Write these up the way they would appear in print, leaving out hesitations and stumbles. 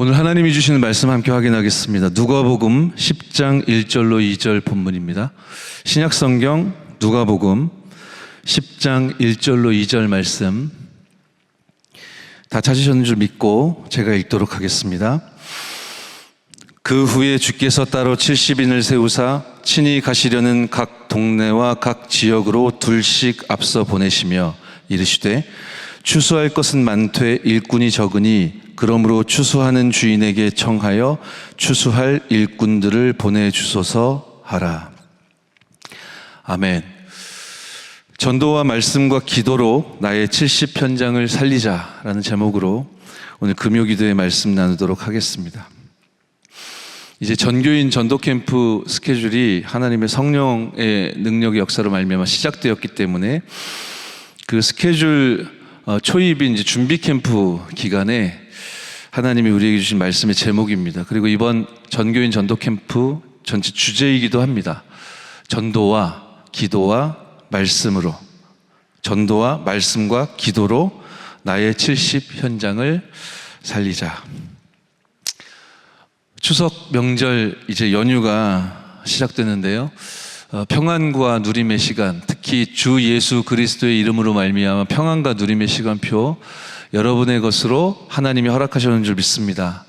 오늘 하나님이 주시는 말씀 함께 확인하겠습니다. 누가복음 10장 1절로 2절 본문입니다. 신약성경 누가복음 10장 1절로 2절 말씀 다 찾으셨는 줄 믿고 제가 읽도록 하겠습니다. 그 후에 주께서 따로 70인을 세우사 친히 가시려는 각 동네와 각 지역으로 둘씩 앞서 보내시며 이르시되 추수할 것은 많되 일꾼이 적으니 그러므로 추수하는 주인에게 청하여 추수할 일꾼들을 보내주소서 하라. 아멘. 전도와 말씀과 기도로 나의 70현장을 살리자라는 제목으로 오늘 금요기도의 말씀 나누도록 하겠습니다. 이제 전교인 전도캠프 스케줄이 하나님의 성령의 능력의 역사로 말미암아 시작되었기 때문에 그 스케줄 초입인 이제 준비 캠프 기간에 하나님이 우리에게 주신 말씀의 제목입니다. 그리고 이번 전교인 전도 캠프 전체 주제이기도 합니다. 전도와 기도와 말씀으로, 전도와 말씀과 기도로 나의 70 현장을 살리자. 추석 명절 이제 연휴가 시작되는데요. 평안과 누림의 시간, 특히 주 예수 그리스도의 이름으로 말미암아 평안과 누림의 시간표 여러분의 것으로 하나님이 허락하셨는 줄 믿습니다.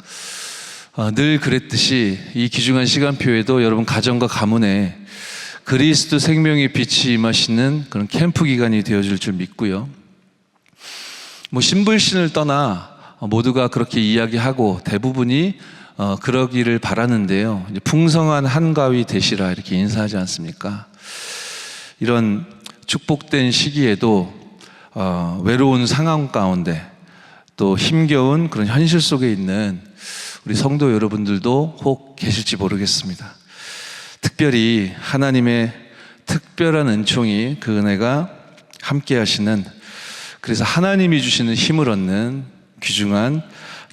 늘 그랬듯이 이 귀중한 시간표에도 여러분 가정과 가문에 그리스도 생명의 빛이 임하시는 그런 캠프 기간이 되어줄 줄 믿고요. 신불신을 떠나 모두가 그렇게 이야기하고 대부분이 그러기를 바라는데요. 이제 풍성한 한가위 되시라 이렇게 인사하지 않습니까? 이런 축복된 시기에도 외로운 상황 가운데 또 힘겨운 그런 현실 속에 있는 우리 성도 여러분들도 혹 계실지 모르겠습니다. 특별히 하나님의 특별한 은총이 그 은혜가 함께 하시는, 그래서 하나님이 주시는 힘을 얻는 귀중한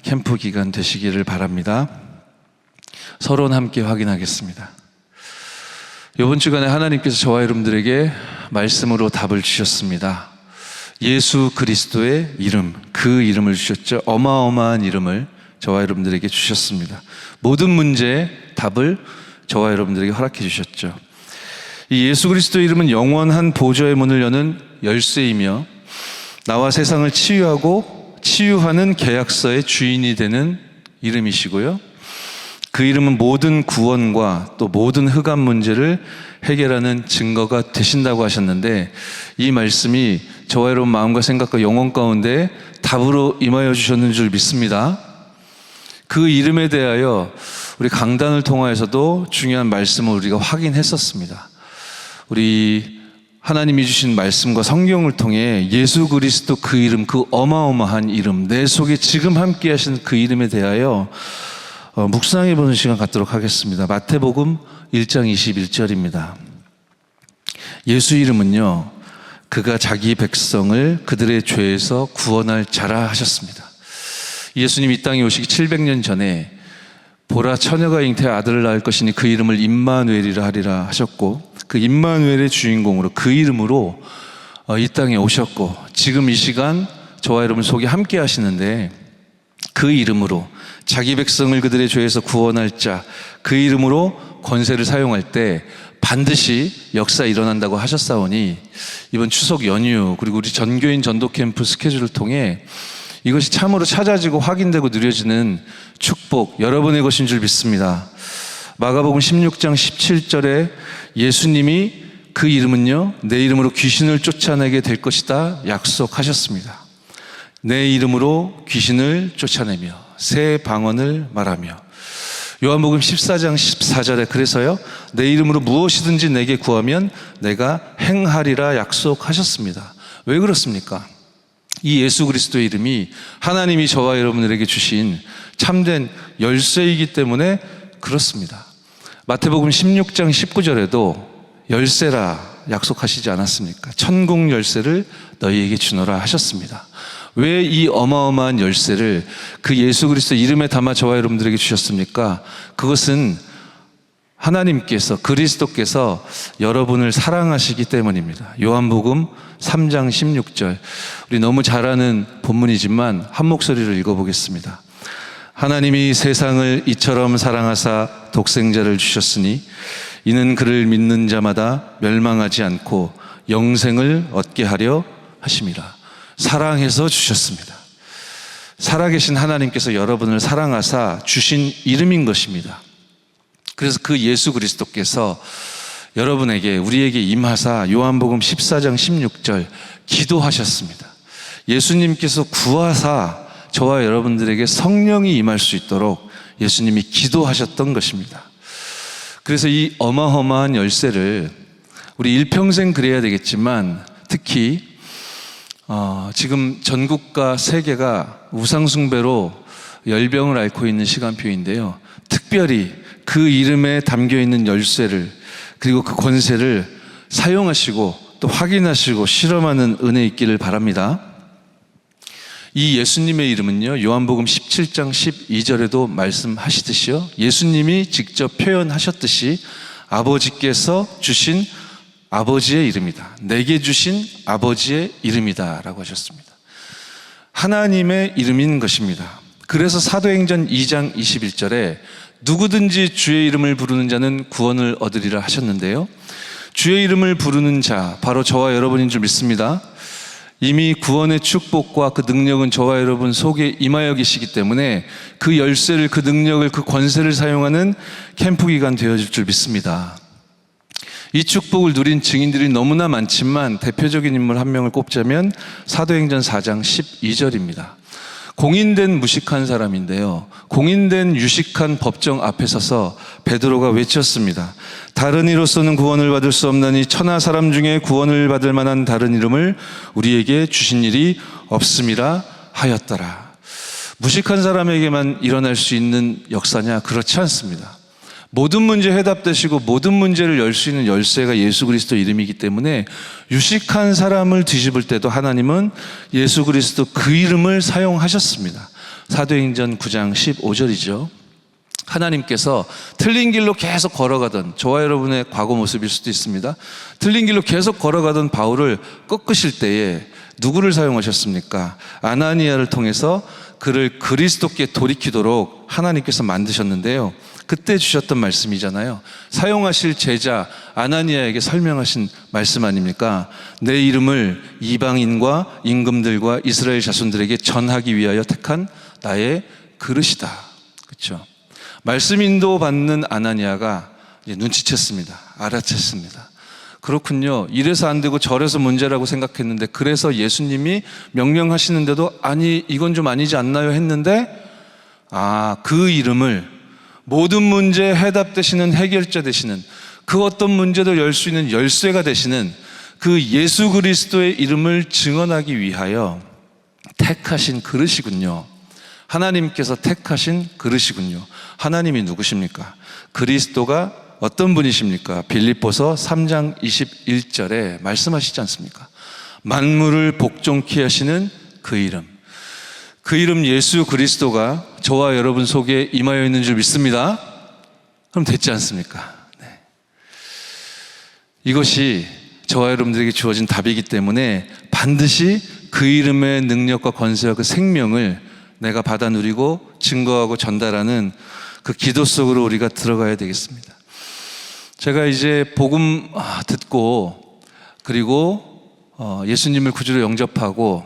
캠프 기간 되시기를 바랍니다. 서론 함께 확인하겠습니다. 이번 주간에 하나님께서 저와 여러분들에게 말씀으로 답을 주셨습니다. 예수 그리스도의 이름, 그 이름을 주셨죠. 어마어마한 이름을 저와 여러분들에게 주셨습니다. 모든 문제의 답을 저와 여러분들에게 허락해 주셨죠. 이 예수 그리스도의 이름은 영원한 보좌의 문을 여는 열쇠이며 나와 세상을 치유하는 계약서의 주인이 되는 이름이시고요. 그 이름은 모든 구원과 또 모든 흑암 문제를 해결하는 증거가 되신다고 하셨는데, 이 말씀이 저와 여러분 마음과 생각과 영혼 가운데 답으로 임하여 주셨는 줄 믿습니다. 그 이름에 대하여 우리 강단을 통하여서도 중요한 말씀을 우리가 확인했었습니다. 우리 하나님이 주신 말씀과 성경을 통해 예수 그리스도 그 이름, 그 어마어마한 이름, 내 속에 지금 함께 하신 그 이름에 대하여 묵상해 보는 시간 갖도록 하겠습니다. 마태복음 1장 21절입니다. 예수 이름은요, 그가 자기 백성을 그들의 죄에서 구원할 자라 하셨습니다. 예수님 이 땅에 오시기 700년 전에 보라 처녀가 잉태해 아들을 낳을 것이니 그 이름을 임마누엘이라 하리라 하셨고, 그 임마누엘의 주인공으로 그 이름으로 이 땅에 오셨고, 지금 이 시간 저와 여러분 속에 함께 하시는데, 그 이름으로 자기 백성을 그들의 죄에서 구원할 자, 그 이름으로 권세를 사용할 때 반드시 역사 일어난다고 하셨사오니, 이번 추석 연휴 그리고 우리 전교인 전도 캠프 스케줄을 통해 이것이 참으로 찾아지고 확인되고 누려지는 축복, 여러분의 것인 줄 믿습니다. 마가복음 16장 17절에 예수님이 그 이름은요, 내 이름으로 귀신을 쫓아내게 될 것이다 약속하셨습니다. 내 이름으로 귀신을 쫓아내며 새 방언을 말하며, 요한복음 14장 14절에 그래서요, 내 이름으로 무엇이든지 내게 구하면 내가 행하리라 약속하셨습니다. 왜 그렇습니까? 이 예수 그리스도의 이름이 하나님이 저와 여러분들에게 주신 참된 열쇠이기 때문에 그렇습니다. 마태복음 16장 19절에도 열쇠라 약속하시지 않았습니까? 천국 열쇠를 너희에게 주노라 하셨습니다. 왜 이 어마어마한 열쇠를 그 예수 그리스도 이름에 담아 저와 여러분들에게 주셨습니까? 그것은 하나님께서, 그리스도께서 여러분을 사랑하시기 때문입니다. 요한복음 3장 16절, 우리 너무 잘 아는 본문이지만 한 목소리로 읽어보겠습니다. 하나님이 세상을 이처럼 사랑하사 독생자를 주셨으니 이는 그를 믿는 자마다 멸망하지 않고 영생을 얻게 하려 하심이라. 사랑해서 주셨습니다. 살아계신 하나님께서 여러분을 사랑하사 주신 이름인 것입니다. 그래서 그 예수 그리스도께서 여러분에게, 우리에게 임하사 요한복음 14장 16절 기도하셨습니다. 예수님께서 구하사 저와 여러분들에게 성령이 임할 수 있도록 예수님이 기도하셨던 것입니다. 그래서 이 어마어마한 열쇠를 우리 일평생 그래야 되겠지만, 특히 지금 전국과 세계가 우상숭배로 열병을 앓고 있는 시간표인데요, 특별히 그 이름에 담겨있는 열쇠를, 그리고 그 권세를 사용하시고 또 확인하시고 실험하는 은혜 있기를 바랍니다. 이 예수님의 이름은요, 요한복음 17장 12절에도 말씀하시듯이요, 예수님이 직접 표현하셨듯이 아버지께서 주신 아버지의 이름이다, 내게 주신 아버지의 이름이다 라고 하셨습니다. 하나님의 이름인 것입니다. 그래서 사도행전 2장 21절에 누구든지 주의 이름을 부르는 자는 구원을 얻으리라 하셨는데요, 주의 이름을 부르는 자, 바로 저와 여러분인 줄 믿습니다. 이미 구원의 축복과 그 능력은 저와 여러분 속에 임하여 계시기 때문에 그 열쇠를, 그 능력을, 그 권세를 사용하는 캠프 기간 되어질 줄 믿습니다. 이 축복을 누린 증인들이 너무나 많지만 대표적인 인물 한 명을 꼽자면 사도행전 4장 12절입니다. 공인된 무식한 사람인데요, 공인된 유식한 법정 앞에 서서 베드로가 외쳤습니다. 다른 이로서는 구원을 받을 수 없나니 천하 사람 중에 구원을 받을 만한 다른 이름을 우리에게 주신 일이 없음이라 하였더라. 무식한 사람에게만 일어날 수 있는 역사냐? 그렇지 않습니다. 모든 문제 해답되시고 모든 문제를 열 수 있는 열쇠가 예수 그리스도 이름이기 때문에 유식한 사람을 뒤집을 때도 하나님은 예수 그리스도 그 이름을 사용하셨습니다. 사도행전 9장 15절이죠. 하나님께서 틀린 길로 계속 걸어가던, 저와 여러분의 과거 모습일 수도 있습니다, 틀린 길로 계속 걸어가던 바울을 꺾으실 때에 누구를 사용하셨습니까? 아나니아를 통해서 그를 그리스도께 돌이키도록 하나님께서 만드셨는데요, 그때 주셨던 말씀이잖아요. 사용하실 제자 아나니아에게 설명하신 말씀 아닙니까? 내 이름을 이방인과 임금들과 이스라엘 자손들에게 전하기 위하여 택한 나의 그릇이다. 그렇죠? 말씀 인도 받는 아나니아가 이제 눈치챘습니다. 알아챘습니다. 그렇군요, 이래서 안 되고 저래서 문제라고 생각했는데, 그래서 예수님이 명령하시는데도 아니 이건 좀 아니지 않나요 했는데, 그 이름을 모든 문제에 해답 되시는, 해결자 되시는, 그 어떤 문제도 열 수 있는 열쇠가 되시는 그 예수 그리스도의 이름을 증언하기 위하여 택하신 그릇이군요. 하나님께서 택하신 그릇이군요. 하나님이 누구십니까? 그리스도가 어떤 분이십니까? 빌립보서 3장 21절에 말씀하시지 않습니까? 만물을 복종케 하시는 그 이름, 그 이름 예수 그리스도가 저와 여러분 속에 임하여 있는 줄 믿습니다. 그럼 됐지 않습니까? 네. 이것이 저와 여러분들에게 주어진 답이기 때문에 반드시 그 이름의 능력과 권세와 그 생명을 내가 받아 누리고 증거하고 전달하는 그 기도 속으로 우리가 들어가야 되겠습니다. 제가 이제 복음 듣고, 그리고 예수님을 구주로 영접하고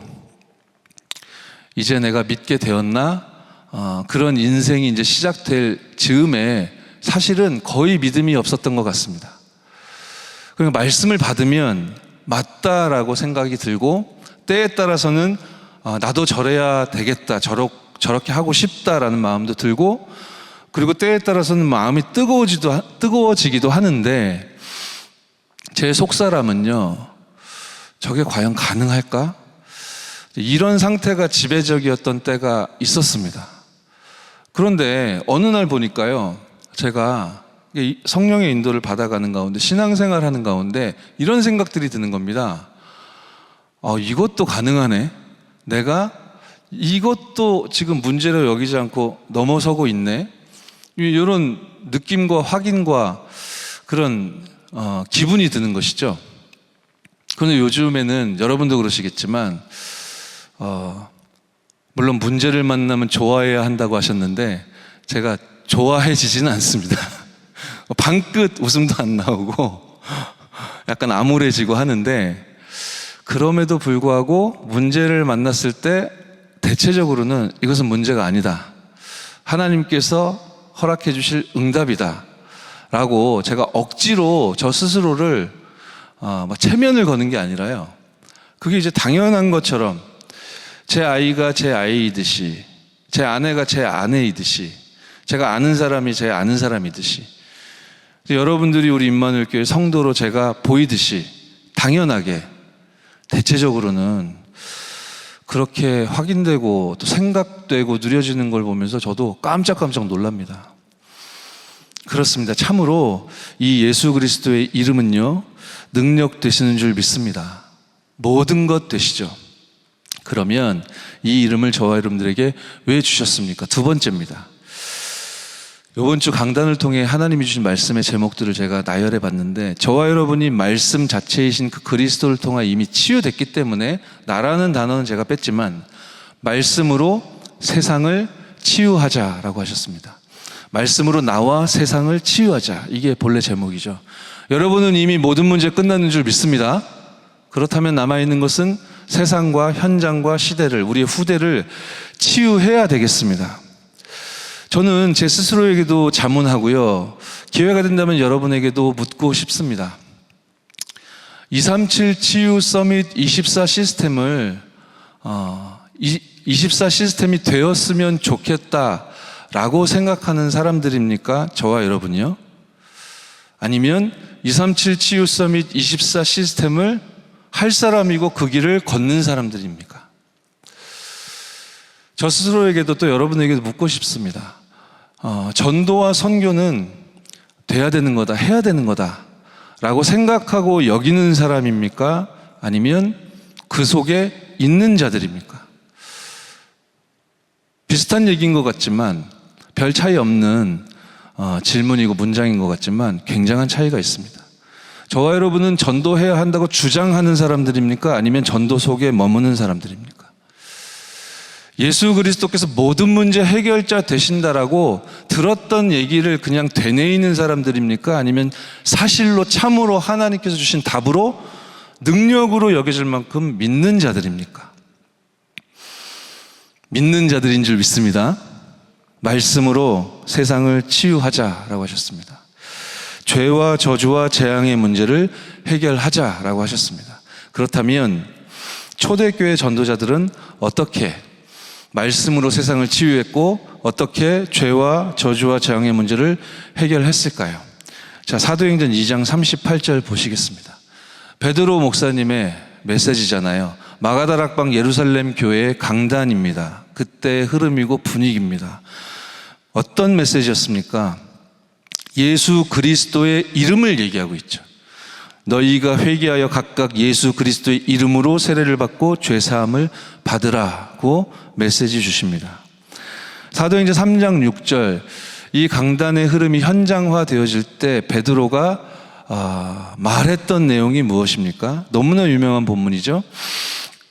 이제 내가 믿게 되었나? 그런 인생이 이제 시작될 즈음에 사실은 거의 믿음이 없었던 것 같습니다. 그러니까 말씀을 받으면 맞다라고 생각이 들고, 때에 따라서는 나도 저래야 되겠다, 저렇게 하고 싶다라는 마음도 들고, 그리고 때에 따라서는 마음이 뜨거워지기도 하는데, 제 속사람은요, 저게 과연 가능할까? 이런 상태가 지배적이었던 때가 있었습니다. 그런데 어느 날 보니까요, 제가 성령의 인도를 받아가는 가운데, 신앙생활 하는 가운데 이런 생각들이 드는 겁니다. 이것도 가능하네. 내가 이것도 지금 문제로 여기지 않고 넘어서고 있네. 이런 느낌과 확인과 그런 기분이 드는 것이죠. 그런데 요즘에는 여러분도 그러시겠지만 물론 문제를 만나면 좋아해야 한다고 하셨는데 제가 좋아해지지는 않습니다. 방긋 웃음도 안 나오고 약간 암울해지고 하는데, 그럼에도 불구하고 문제를 만났을 때 대체적으로는 이것은 문제가 아니다, 하나님께서 허락해 주실 응답이다 라고 제가 억지로 저 스스로를 막 체면을 거는 게 아니라요, 그게 이제 당연한 것처럼 제 아이가 제 아이이듯이, 제 아내가 제 아내이듯이, 제가 아는 사람이 제 아는 사람이듯이, 여러분들이 우리 임마누엘 교회 성도로 제가 보이듯이 당연하게 대체적으로는 그렇게 확인되고 또 생각되고 누려지는 걸 보면서 저도 깜짝깜짝 놀랍니다. 그렇습니다. 참으로 이 예수 그리스도의 이름은요, 능력 되시는 줄 믿습니다. 모든 것 되시죠. 그러면 이 이름을 저와 여러분들에게 왜 주셨습니까? 두 번째입니다. 이번 주 강단을 통해 하나님이 주신 말씀의 제목들을 제가 나열해 봤는데, 저와 여러분이 말씀 자체이신 그 그리스도를 통해 이미 치유됐기 때문에 나라는 단어는 제가 뺐지만 말씀으로 세상을 치유하자라고 하셨습니다. 말씀으로 나와 세상을 치유하자, 이게 본래 제목이죠. 여러분은 이미 모든 문제 끝났는 줄 믿습니다. 그렇다면 남아있는 것은 세상과 현장과 시대를, 우리의 후대를 치유해야 되겠습니다. 저는 제 스스로에게도 자문하고요, 기회가 된다면 여러분에게도 묻고 싶습니다. 237 치유 서밋 24 시스템을 24 시스템이 되었으면 좋겠다라고 생각하는 사람들입니까? 저와 여러분이요? 아니면 237 치유 서밋 24 시스템을 할 사람이고 그 길을 걷는 사람들입니까? 저 스스로에게도 또 여러분에게도 묻고 싶습니다. 전도와 선교는 돼야 되는 거다, 해야 되는 거다 라고 생각하고 여기는 사람입니까? 아니면 그 속에 있는 자들입니까? 비슷한 얘기인 것 같지만, 별 차이 없는 질문이고 문장인 것 같지만 굉장한 차이가 있습니다. 저와 여러분은 전도해야 한다고 주장하는 사람들입니까? 아니면 전도 속에 머무는 사람들입니까? 예수 그리스도께서 모든 문제 해결자 되신다라고 들었던 얘기를 그냥 되뇌이는 사람들입니까? 아니면 사실로 참으로 하나님께서 주신 답으로 능력으로 여겨질 만큼 믿는 자들입니까? 믿는 자들인 줄 믿습니다. 말씀으로 세상을 치유하자라고 하셨습니다. 죄와 저주와 재앙의 문제를 해결하자라고 하셨습니다. 그렇다면 초대교회 전도자들은 어떻게 말씀으로 세상을 치유했고 어떻게 죄와 저주와 재앙의 문제를 해결했을까요? 자, 사도행전 2장 38절 보시겠습니다. 베드로 목사님의 메시지잖아요. 마가다락방 예루살렘 교회의 강단입니다. 그때의 흐름이고 분위기입니다. 어떤 메시지였습니까? 예수 그리스도의 이름을 얘기하고 있죠. 너희가 회개하여 각각 예수 그리스도의 이름으로 세례를 받고 죄사함을 받으라고 메시지 주십니다. 사도행전 3장 6절, 이 강단의 흐름이 현장화 되어질 때 베드로가 말했던 내용이 무엇입니까? 너무나 유명한 본문이죠.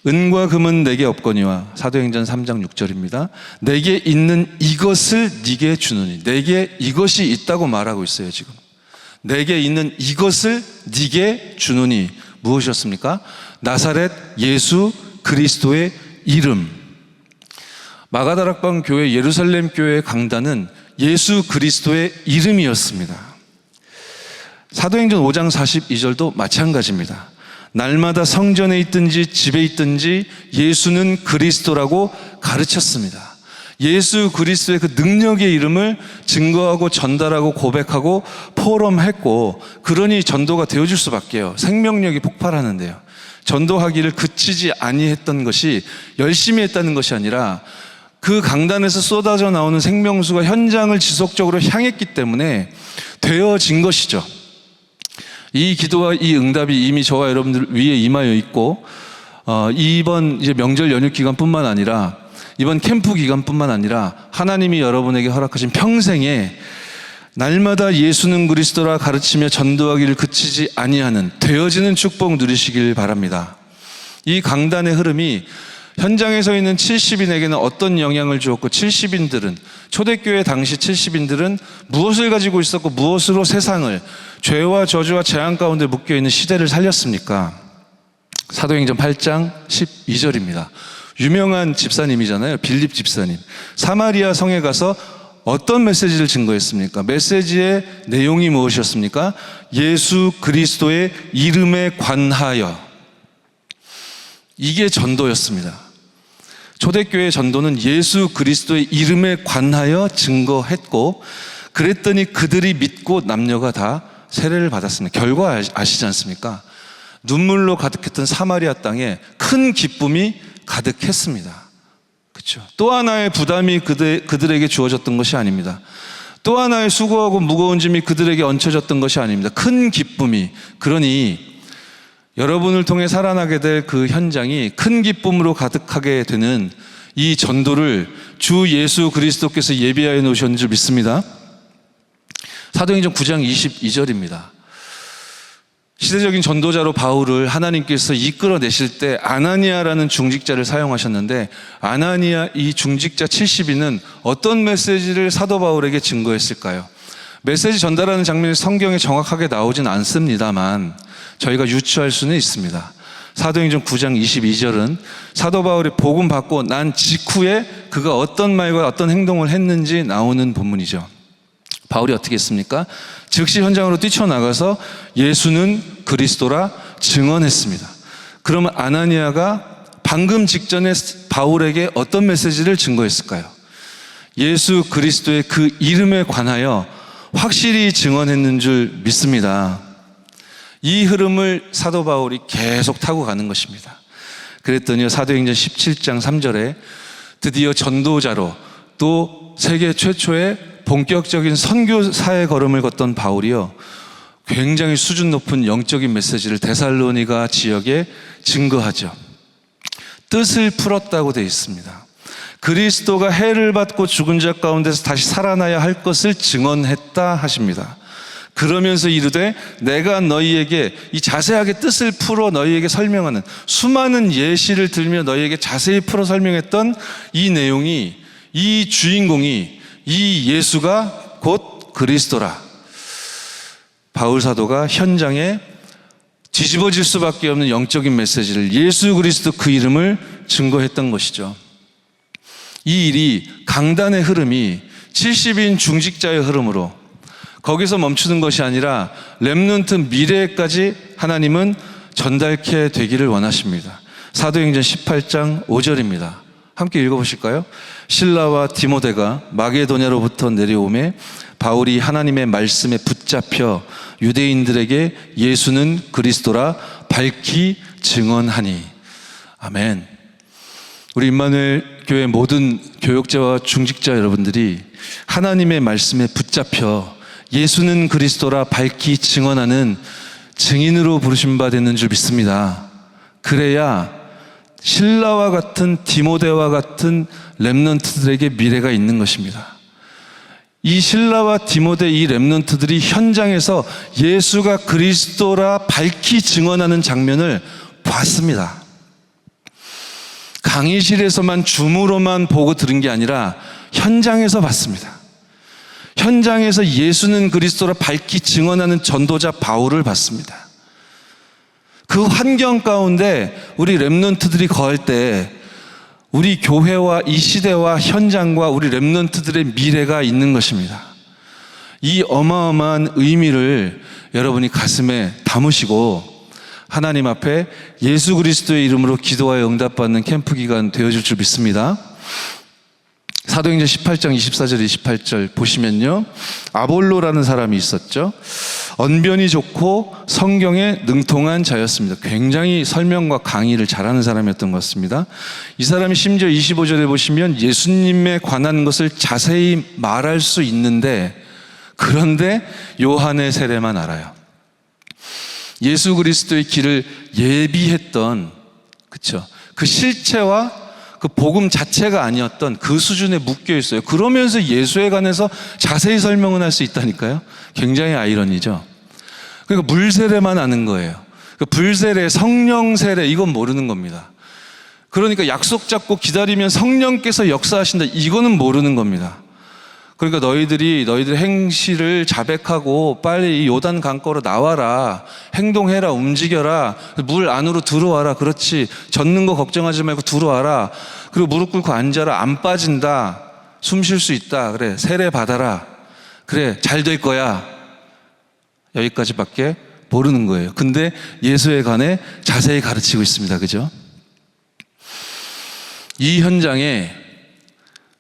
은과 금은 내게 없거니와, 사도행전 3장 6절입니다. 내게 있는 이것을 네게 주노니. 내게 이것이 있다고 말하고 있어요. 지금 내게 있는 이것을 네게 주노니 무엇이었습니까? 나사렛 예수 그리스도의 이름. 마가다락방 교회 예루살렘 교회의 강단은 예수 그리스도의 이름이었습니다. 사도행전 5장 42절도 마찬가지입니다. 날마다 성전에 있든지 집에 있든지 예수는 그리스도라고 가르쳤습니다. 예수 그리스도의 그 능력의 이름을 증거하고 전달하고 고백하고 포럼했고, 그러니 전도가 되어줄 수밖에요. 생명력이 폭발하는데요. 전도하기를 그치지 아니했던 것이 열심히 했다는 것이 아니라 그 강단에서 쏟아져 나오는 생명수가 현장을 지속적으로 향했기 때문에 되어진 것이죠. 이 기도와 이 응답이 이미 저와 여러분들 위에 임하여 있고, 이번 이제 명절 연휴 기간뿐만 아니라 이번 캠프 기간뿐만 아니라 하나님이 여러분에게 허락하신 평생에 날마다 예수는 그리스도라 가르치며 전도하기를 그치지 아니하는 되어지는 축복 누리시길 바랍니다. 이 강단의 흐름이 현장에 서 있는 70인에게는 어떤 영향을 주었고, 70인들은, 초대교회 당시 70인들은 무엇을 가지고 있었고 무엇으로 세상을 죄와 저주와 재앙 가운데 묶여있는 시대를 살렸습니까? 사도행전 8장 12절입니다. 유명한 집사님이잖아요. 빌립 집사님. 사마리아 성에 가서 어떤 메시지를 증거했습니까? 메시지의 내용이 무엇이었습니까? 예수 그리스도의 이름에 관하여. 이게 전도였습니다. 초대교회의 전도는 예수 그리스도의 이름에 관하여 증거했고, 그랬더니 그들이 믿고 남녀가 다 세례를 받았습니다. 결과 아시지 않습니까? 눈물로 가득했던 사마리아 땅에 큰 기쁨이 가득했습니다. 그렇죠? 또 하나의 부담이 그들에게 주어졌던 것이 아닙니다. 또 하나의 수고하고 무거운 짐이 그들에게 얹혀졌던 것이 아닙니다. 큰 기쁨이. 그러니 여러분을 통해 살아나게 될 그 현장이 큰 기쁨으로 가득하게 되는 이 전도를 주 예수 그리스도께서 예비하여 놓으셨는 줄 믿습니다. 사도행전 9장 22절입니다. 시대적인 전도자로 바울을 하나님께서 이끌어내실 때 아나니아라는 중직자를 사용하셨는데, 아나니아 이 중직자 70인은 어떤 메시지를 사도 바울에게 증거했을까요? 메시지 전달하는 장면이 성경에 정확하게 나오진 않습니다만 저희가 유추할 수는 있습니다. 사도행전 9장 22절은 사도 바울이 복음 받고 난 직후에 그가 어떤 말과 어떤 행동을 했는지 나오는 본문이죠. 바울이 어떻게 했습니까? 즉시 현장으로 뛰쳐나가서 예수는 그리스도라 증언했습니다. 그러면 아나니아가 방금 직전에 바울에게 어떤 메시지를 증거했을까요? 예수 그리스도의 그 이름에 관하여 확실히 증언했는 줄 믿습니다. 이 흐름을 사도 바울이 계속 타고 가는 것입니다. 그랬더니 사도행전 17장 3절에 드디어 전도자로 또 세계 최초의 본격적인 선교사의 걸음을 걷던 바울이요, 굉장히 수준 높은 영적인 메시지를 데살로니가 지역에 증거하죠. 뜻을 풀었다고 되어 있습니다. 그리스도가 해를 받고 죽은 자 가운데서 다시 살아나야 할 것을 증언했다 하십니다. 그러면서 이르되 내가 너희에게 이 자세하게 뜻을 풀어 너희에게 설명하는, 수많은 예시를 들며 너희에게 자세히 풀어 설명했던 이 내용이, 이 주인공이, 이 예수가 곧 그리스도라. 바울 사도가 현장에 뒤집어질 수밖에 없는 영적인 메시지를, 예수 그리스도 그 이름을 증거했던 것이죠. 이 일이, 강단의 흐름이 70인 중직자의 흐름으로 거기서 멈추는 것이 아니라 렘넌트 미래까지 하나님은 전달케 되기를 원하십니다. 사도행전 18장 5절입니다. 함께 읽어보실까요? 실라와 디모데가 마게도냐로부터 내려오매 바울이 하나님의 말씀에 붙잡혀 유대인들에게 예수는 그리스도라 밝히 증언하니. 아멘. 우리 임마누엘 교회 모든 교역자와 중직자 여러분들이 하나님의 말씀에 붙잡혀 예수는 그리스도라 밝히 증언하는 증인으로 부르신 바 되는 줄 믿습니다. 그래야 실라와 같은, 디모데와 같은 렘넌트들에게 미래가 있는 것입니다. 이 실라와 디모데, 이 렘넌트들이 현장에서 예수가 그리스도라 밝히 증언하는 장면을 봤습니다. 강의실에서만 줌으로만 보고 들은 게 아니라 현장에서 봤습니다. 현장에서 예수는 그리스도라 밝히 증언하는 전도자 바울을 봤습니다. 그 환경 가운데 우리 렘넌트들이 거할 때 우리 교회와 이 시대와 현장과 우리 렘넌트들의 미래가 있는 것입니다. 이 어마어마한 의미를 여러분이 가슴에 담으시고 하나님 앞에 예수 그리스도의 이름으로 기도하여 응답받는 캠프 기간 되어줄 줄 믿습니다. 사도행전 18장 24절 28절 보시면요, 아볼로라는 사람이 있었죠. 언변이 좋고 성경에 능통한 자였습니다. 굉장히 설명과 강의를 잘하는 사람이었던 것 같습니다. 이 사람이 심지어 25절에 보시면 예수님에 관한 것을 자세히 말할 수 있는데, 그런데 요한의 세례만 알아요. 예수 그리스도의 길을 예비했던, 그렇죠, 그 실체와 그 복음 자체가 아니었던 그 수준에 묶여 있어요. 그러면서 예수에 관해서 자세히 설명은 할 수 있다니까요. 굉장히 아이러니죠. 그러니까 물 세례만 아는 거예요. 그 불 세례, 성령 세례, 이건 모르는 겁니다. 그러니까 약속 잡고 기다리면 성령께서 역사하신다. 이거는 모르는 겁니다. 그러니까 너희들의 행실을 자백하고 빨리 이 요단 강가로 나와라. 행동해라. 움직여라. 물 안으로 들어와라. 그렇지. 젖는 거 걱정하지 말고 들어와라. 그리고 무릎 꿇고 앉아라. 안 빠진다. 숨 쉴 수 있다. 그래. 세례 받아라. 그래. 잘 될 거야. 여기까지밖에 모르는 거예요. 근데 예수에 관해 자세히 가르치고 있습니다. 그죠? 이 현장에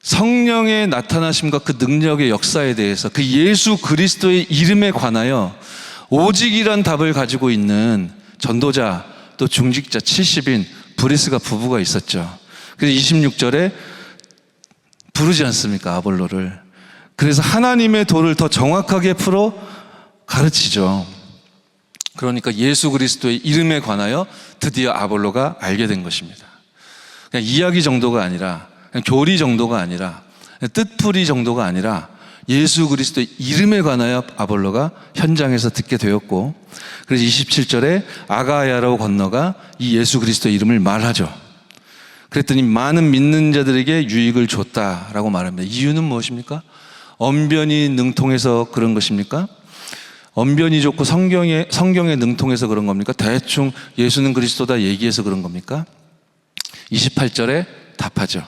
성령의 나타나심과 그 능력의 역사에 대해서 그 예수 그리스도의 이름에 관하여 오직이란 답을 가지고 있는 전도자 또 중직자 70인 브리스가 부부가 있었죠. 그래서 26절에 부르지 않습니까? 아볼로를. 그래서 하나님의 도를 더 정확하게 풀어 가르치죠. 그러니까 예수 그리스도의 이름에 관하여 드디어 아볼로가 알게 된 것입니다. 그냥 이야기 정도가 아니라, 그냥 교리 정도가 아니라, 뜻풀이 정도가 아니라 예수 그리스도의 이름에 관하여 아볼로가 현장에서 듣게 되었고, 그래서 27절에 아가야로 건너가 이 예수 그리스도의 이름을 말하죠. 그랬더니 많은 믿는 자들에게 유익을 줬다라고 말합니다. 이유는 무엇입니까? 언변이 능통해서 그런 것입니까? 언변이 좋고 성경에 능통해서 그런 겁니까? 대충 예수는 그리스도다 얘기해서 그런 겁니까? 28절에 답하죠.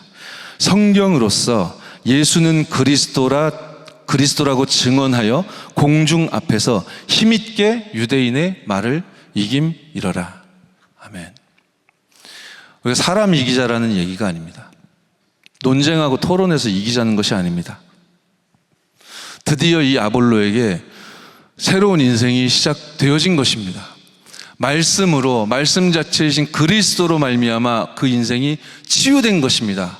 성경으로서 예수는 그리스도라고 증언하여 공중 앞에서 힘있게 유대인의 말을 이김이러라. 아멘. 우리가 사람 이기자라는 얘기가 아닙니다. 논쟁하고 토론해서 이기자는 것이 아닙니다. 드디어 이 아볼로에게 새로운 인생이 시작되어진 것입니다. 말씀으로, 말씀 자체이신 그리스도로 말미암아 그 인생이 치유된 것입니다.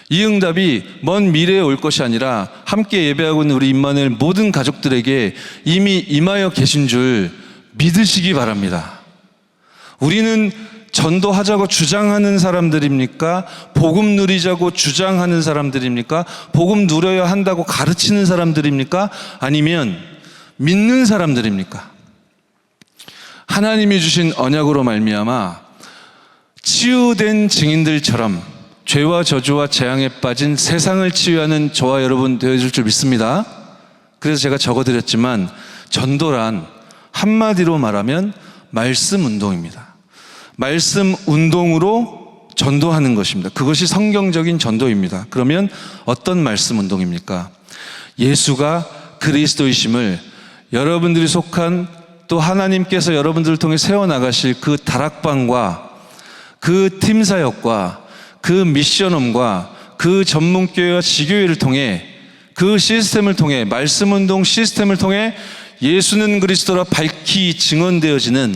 이 응답이 먼 미래에 올 것이 아니라 함께 예배하고 있는 우리 임마누엘 모든 가족들에게 이미 임하여 계신 줄 믿으시기 바랍니다. 우리는 전도하자고 주장하는 사람들입니까? 복음 누리자고 주장하는 사람들입니까? 복음 누려야 한다고 가르치는 사람들입니까? 아니면 믿는 사람들입니까? 하나님이 주신 언약으로 말미암아 치유된 증인들처럼 죄와 저주와 재앙에 빠진 세상을 치유하는 저와 여러분 되어줄 줄 믿습니다. 그래서 제가 적어드렸지만 전도란 한마디로 말하면 말씀 운동입니다. 말씀 운동으로 전도하는 것입니다. 그것이 성경적인 전도입니다. 그러면 어떤 말씀 운동입니까? 예수가 그리스도이심을 여러분들이 속한 또 하나님께서 여러분들을 통해 세워나가실 그 다락방과 그 팀사역과 그 미션홈과 그 전문교회와 지교회를 통해 그 시스템을 통해 말씀운동 시스템을 통해 예수는 그리스도라 밝히 증언되어지는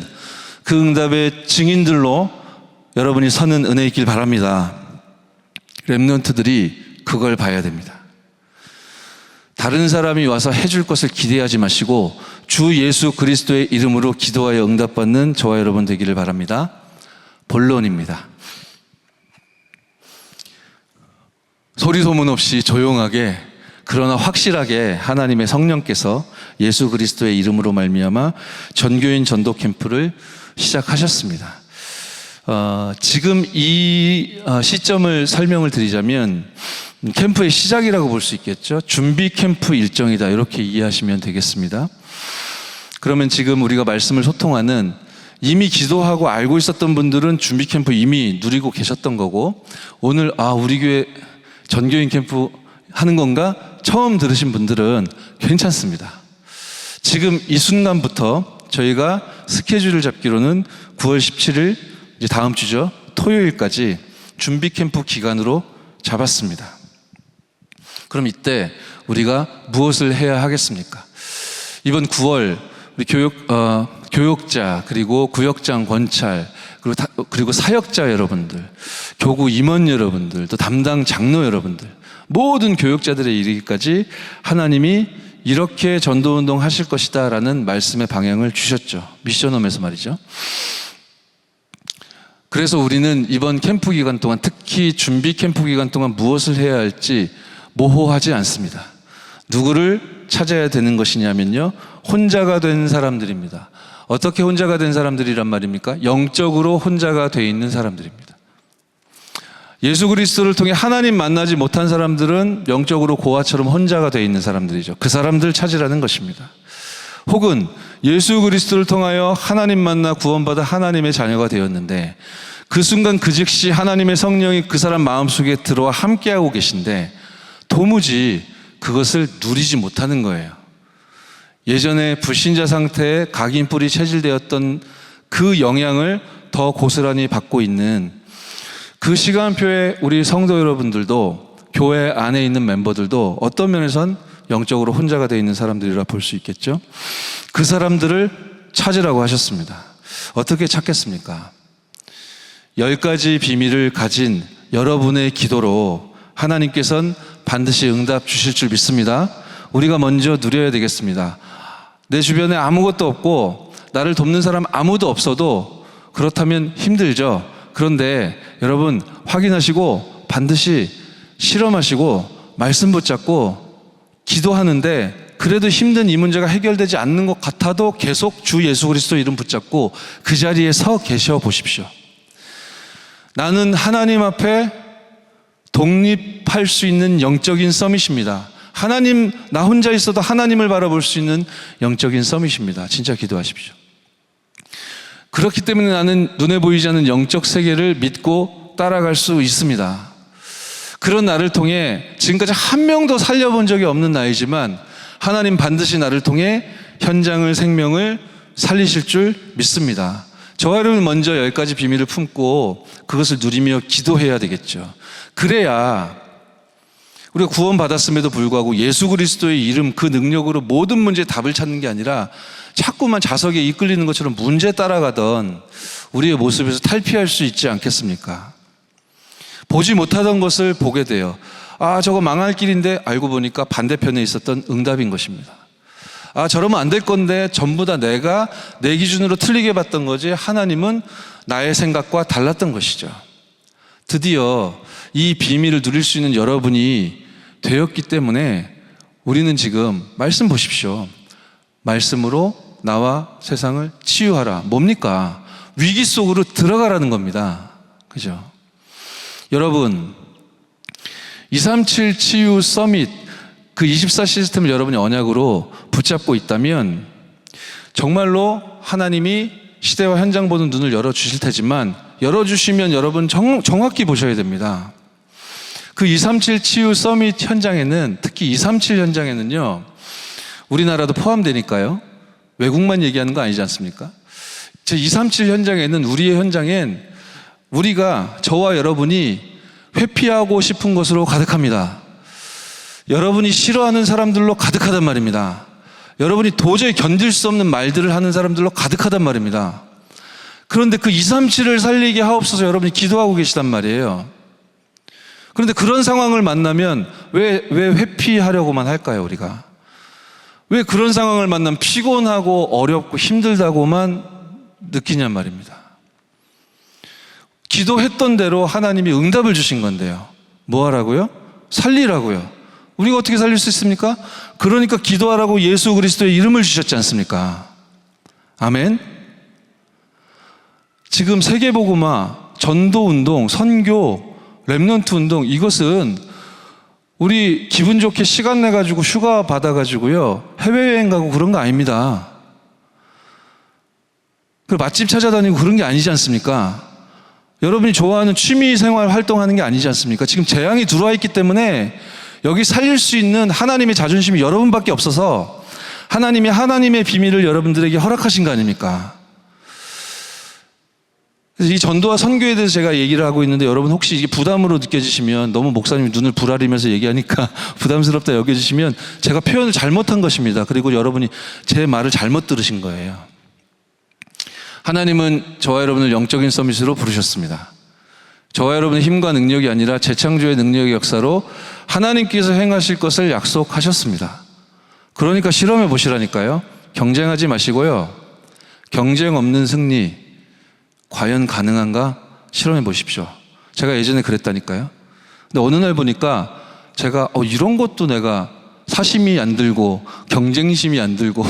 그 응답의 증인들로 여러분이 서는 은혜 있길 바랍니다. 렘넌트들이 그걸 봐야 됩니다. 다른 사람이 와서 해줄 것을 기대하지 마시고 주 예수 그리스도의 이름으로 기도하여 응답받는 저와 여러분 되기를 바랍니다. 본론입니다. 소리 소문 없이 조용하게 그러나 확실하게 하나님의 성령께서 예수 그리스도의 이름으로 말미암아 전교인 전도 캠프를 시작하셨습니다. 지금 이 시점을 설명을 드리자면 캠프의 시작이라고 볼 수 있겠죠. 준비 캠프 일정이다 이렇게 이해하시면 되겠습니다. 그러면 지금 우리가 말씀을 소통하는 이미 기도하고 알고 있었던 분들은 준비 캠프 이미 누리고 계셨던 거고 오늘 우리 교회 전교인 캠프 하는 건가? 처음 들으신 분들은 괜찮습니다. 지금 이 순간부터 저희가 스케줄을 잡기로는 9월 17일 이제 다음 주죠. 토요일까지 준비 캠프 기간으로 잡았습니다. 그럼 이때 우리가 무엇을 해야 하겠습니까? 이번 9월 우리 교역자 그리고 구역장 권찰 그리고 사역자 여러분들, 교구 임원 여러분들, 또 담당 장로 여러분들, 모든 교역자들에 이르기까지 하나님이 이렇게 전도운동 하실 것이다 라는 말씀의 방향을 주셨죠. 미션홈에서 말이죠. 그래서 우리는 이번 캠프 기간 동안 특히 준비 캠프 기간 동안 무엇을 해야 할지 모호하지 않습니다. 누구를 찾아야 되는 것이냐면요, 혼자가 된 사람들입니다. 어떻게 혼자가 된 사람들이란 말입니까? 영적으로 혼자가 돼 있는 사람들입니다. 예수 그리스도를 통해 하나님 만나지 못한 사람들은 영적으로 고아처럼 혼자가 되어 있는 사람들이죠. 그 사람들 찾으라는 것입니다. 혹은 예수 그리스도를 통하여 하나님 만나 구원받아 하나님의 자녀가 되었는데 그 순간 그 즉시 하나님의 성령이 그 사람 마음속에 들어와 함께하고 계신데 도무지 그것을 누리지 못하는 거예요. 예전에 불신자 상태에 각인 뿌리 체질되었던 그 영향을 더 고스란히 받고 있는 그 시간표에 우리 성도 여러분들도 교회 안에 있는 멤버들도 어떤 면에선 영적으로 혼자가 되어 있는 사람들이라 볼 수 있겠죠. 그 사람들을 찾으라고 하셨습니다. 어떻게 찾겠습니까? 10가지 비밀을 가진 여러분의 기도로 하나님께서는 반드시 응답 주실 줄 믿습니다. 우리가 먼저 누려야 되겠습니다. 내 주변에 아무것도 없고 나를 돕는 사람 아무도 없어도 그렇다면 힘들죠. 그런데 여러분 확인하시고 반드시 실험하시고 말씀 붙잡고 기도하는데 그래도 힘든 이 문제가 해결되지 않는 것 같아도 계속 주 예수 그리스도 이름 붙잡고 그 자리에 서 계셔 보십시오. 나는 하나님 앞에 독립할 수 있는 영적인 서밋입니다. 하나님, 나 혼자 있어도 하나님을 바라볼 수 있는 영적인 서밋입니다. 진짜 기도하십시오. 그렇기 때문에 나는 눈에 보이지 않는 영적 세계를 믿고 따라갈 수 있습니다. 그런 나를 통해 지금까지 한 명도 살려본 적이 없는 나이지만 하나님 반드시 나를 통해 현장을 생명을 살리실 줄 믿습니다. 저와 여러분 먼저 10가지 비밀을 품고 그것을 누리며 기도해야 되겠죠. 그래야 우리가 구원받았음에도 불구하고 예수 그리스도의 이름 그 능력으로 모든 문제의 답을 찾는 게 아니라 자꾸만 자석에 이끌리는 것처럼 문제 따라가던 우리의 모습에서 탈피할 수 있지 않겠습니까? 보지 못하던 것을 보게 돼요. 아, 저거 망할 길인데 알고 보니까 반대편에 있었던 응답인 것입니다. 아, 저러면 안 될 건데 전부 다 내가 내 기준으로 틀리게 봤던 거지 하나님은 나의 생각과 달랐던 것이죠. 드디어 이 비밀을 누릴 수 있는 여러분이 되었기 때문에 우리는 지금 말씀 보십시오. 말씀으로 나와 세상을 치유하라. 뭡니까? 위기 속으로 들어가라는 겁니다. 그죠? 여러분 237 치유 서밋 그 24 시스템을 여러분이 언약으로 붙잡고 있다면 정말로 하나님이 시대와 현장 보는 눈을 열어주실 테지만 열어주시면 여러분 정확히 보셔야 됩니다. 그 237 치유 서밋 현장에는 특히 237 현장에는요 우리나라도 포함되니까요 외국만 얘기하는 거 아니지 않습니까? 제 237 현장에는 우리의 현장엔 우리가 저와 여러분이 회피하고 싶은 것으로 가득합니다. 여러분이 싫어하는 사람들로 가득하단 말입니다. 여러분이 도저히 견딜 수 없는 말들을 하는 사람들로 가득하단 말입니다. 그런데 그 237을 살리게 하옵소서 여러분이 기도하고 계시단 말이에요. 그런데 그런 상황을 만나면 왜 회피하려고만 할까요, 우리가? 왜 그런 상황을 만나면 피곤하고 어렵고 힘들다고만 느끼냔 말입니다. 기도했던 대로 하나님이 응답을 주신 건데요. 뭐 하라고요? 살리라고요. 우리가 어떻게 살릴 수 있습니까? 그러니까 기도하라고 예수 그리스도의 이름을 주셨지 않습니까? 아멘. 지금 세계복음화, 전도운동, 선교, 렘넌트 운동 이것은 우리 기분 좋게 시간 내가지고 휴가 받아가지고요 해외여행 가고 그런 거 아닙니다. 그리고 맛집 찾아다니고 그런 게 아니지 않습니까? 여러분이 좋아하는 취미생활 활동하는 게 아니지 않습니까? 지금 재앙이 들어와 있기 때문에 여기 살릴 수 있는 하나님의 자존심이 여러분밖에 없어서 하나님이 하나님의 비밀을 여러분들에게 허락하신 거 아닙니까? 그래서 이 전도와 선교에 대해서 제가 얘기를 하고 있는데 여러분 혹시 이게 부담으로 느껴지시면 너무 목사님이 눈을 부라리면서 얘기하니까 부담스럽다 여겨지시면 제가 표현을 잘못한 것입니다. 그리고 여러분이 제 말을 잘못 들으신 거예요. 하나님은 저와 여러분을 영적인 서밋으로 부르셨습니다. 저와 여러분의 힘과 능력이 아니라 재창조의 능력의 역사로 하나님께서 행하실 것을 약속하셨습니다. 그러니까 실험해 보시라니까요. 경쟁하지 마시고요. 경쟁 없는 승리 과연 가능한가 실험해 보십시오. 제가 예전에 그랬다니까요. 근데 어느 날 보니까 제가 이런 것도 내가 사심이 안 들고 경쟁심이 안 들고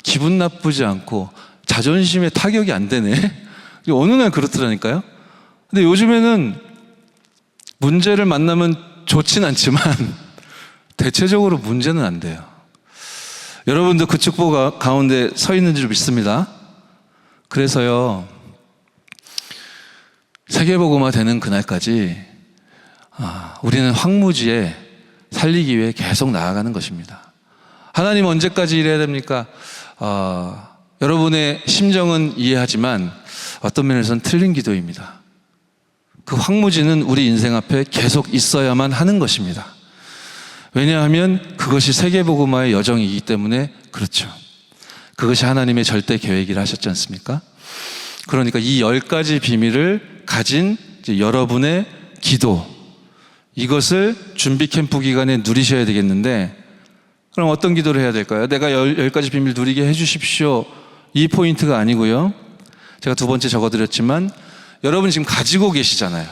기분 나쁘지 않고 자존심에 타격이 안 되네. 어느 날 그렇더라니까요. 근데 요즘에는 문제를 만나면 좋진 않지만 대체적으로 문제는 안 돼요. 여러분도 그 축복 가운데 서 있는 줄 믿습니다. 그래서요, 세계복음화 되는 그날까지 우리는 황무지에 살리기 위해 계속 나아가는 것입니다. 하나님 언제까지 일해야 됩니까? 여러분의 심정은 이해하지만 어떤 면에서는 틀린 기도입니다. 그 황무지는 우리 인생 앞에 계속 있어야만 하는 것입니다. 왜냐하면 그것이 세계복음화의 여정이기 때문에 그렇죠. 그것이 하나님의 절대 계획이라 하셨지 않습니까? 그러니까 이 10가지 비밀을 가진 여러분의 기도, 이것을 준비 캠프 기간에 누리셔야 되겠는데, 그럼 어떤 기도를 해야 될까요? 내가 10가지 비밀 누리게 해주십시오, 이 포인트가 아니고요. 제가 두 번째 적어드렸지만 여러분이 지금 가지고 계시잖아요.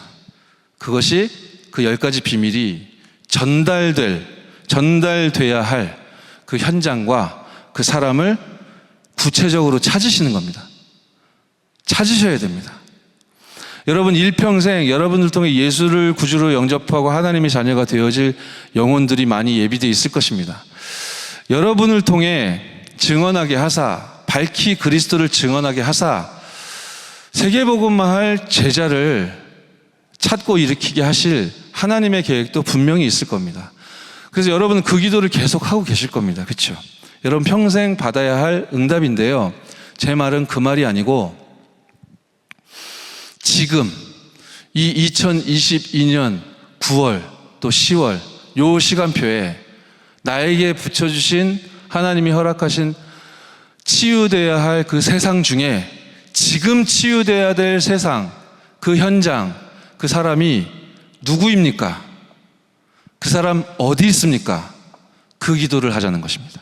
그것이 그 10가지 비밀이 전달돼야 할 그 현장과 그 사람을 구체적으로 찾으시는 겁니다. 찾으셔야 됩니다. 여러분 일평생 여러분을 통해 예수를 구주로 영접하고 하나님의 자녀가 되어질 영혼들이 많이 예비되어 있을 것입니다. 여러분을 통해 증언하게 하사, 밝히 그리스도를 증언하게 하사 세계복음화할 제자를 찾고 일으키게 하실 하나님의 계획도 분명히 있을 겁니다. 그래서 여러분은 그 기도를 계속 하고 계실 겁니다. 그렇죠? 여러분 평생 받아야 할 응답인데요, 제 말은 그 말이 아니고 지금 이 2022년 9월 또 10월 요 시간표에 나에게 붙여주신, 하나님이 허락하신 치유돼야 할 그 세상 중에 지금 치유돼야 될 세상, 그 현장, 그 사람이 누구입니까? 그 사람 어디 있습니까? 그 기도를 하자는 것입니다.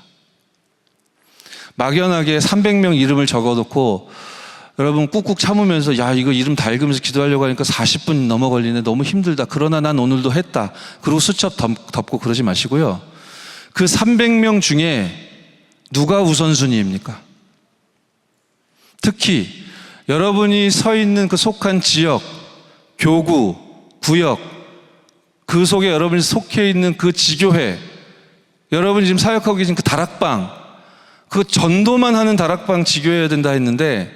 막연하게 300명 이름을 적어놓고 여러분 꾹꾹 참으면서 야, 이거 이름 다 읽으면서 기도하려고 하니까 40분 넘어 걸리네, 너무 힘들다, 그러나 난 오늘도 했다, 그리고 수첩 덮고 그러지 마시고요. 그 300명 중에 누가 우선순위입니까? 특히 여러분이 서 있는 그 속한 지역, 교구, 구역, 그 속에 여러분이 속해 있는 그 지교회, 여러분이 지금 사역하고 계신 그 다락방, 그 전도만 하는 다락방 지교회여야 된다 했는데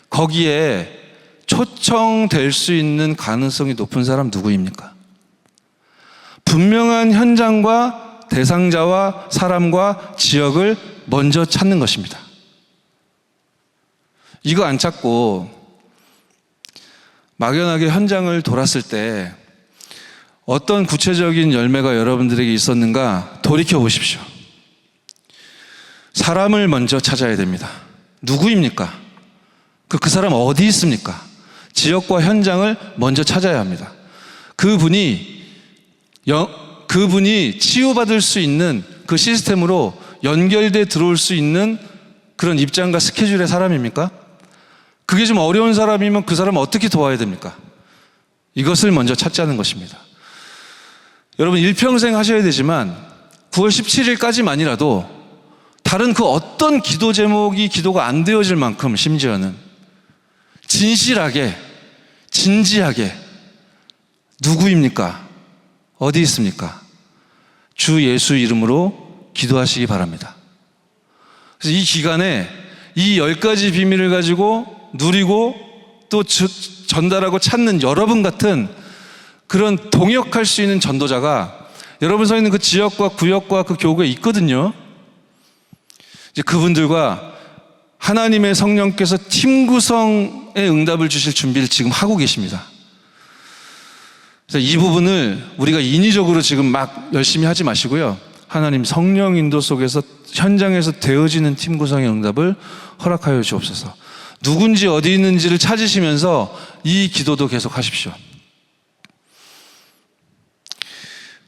거기에 초청될 수 있는 가능성이 높은 사람 누구입니까? 분명한 현장과 대상자와 사람과 지역을 먼저 찾는 것입니다. 이거 안 찾고 막연하게 현장을 돌았을 때 어떤 구체적인 열매가 여러분들에게 있었는가 돌이켜 보십시오. 사람을 먼저 찾아야 됩니다. 누구입니까? 그 사람 어디 있습니까? 지역과 현장을 먼저 찾아야 합니다. 그분이 치유받을 수 있는 그 시스템으로 연결돼 들어올 수 있는 그런 입장과 스케줄의 사람입니까? 그게 좀 어려운 사람이면 그 사람을 어떻게 도와야 됩니까? 이것을 먼저 찾자는 것입니다. 여러분 일평생 하셔야 되지만 9월 17일까지만이라도 다른 그 어떤 기도 제목이 기도가 안 되어질 만큼 심지어는 진실하게, 진지하게 누구입니까? 어디 있습니까? 주 예수 이름으로 기도하시기 바랍니다. 그래서 이 기간에 이 10가지 비밀을 가지고 누리고 또 전달하고 찾는 여러분 같은 그런 동역할 수 있는 전도자가 여러분 서 있는 그 지역과 구역과 그 교구에 있거든요. 이제 그분들과 하나님의 성령께서 팀 구성의 응답을 주실 준비를 지금 하고 계십니다. 그래서 이 부분을 우리가 인위적으로 지금 막 열심히 하지 마시고요. 하나님 성령 인도 속에서 현장에서 되어지는 팀 구성의 응답을 허락하여 주옵소서. 누군지 어디 있는지를 찾으시면서 이 기도도 계속 하십시오.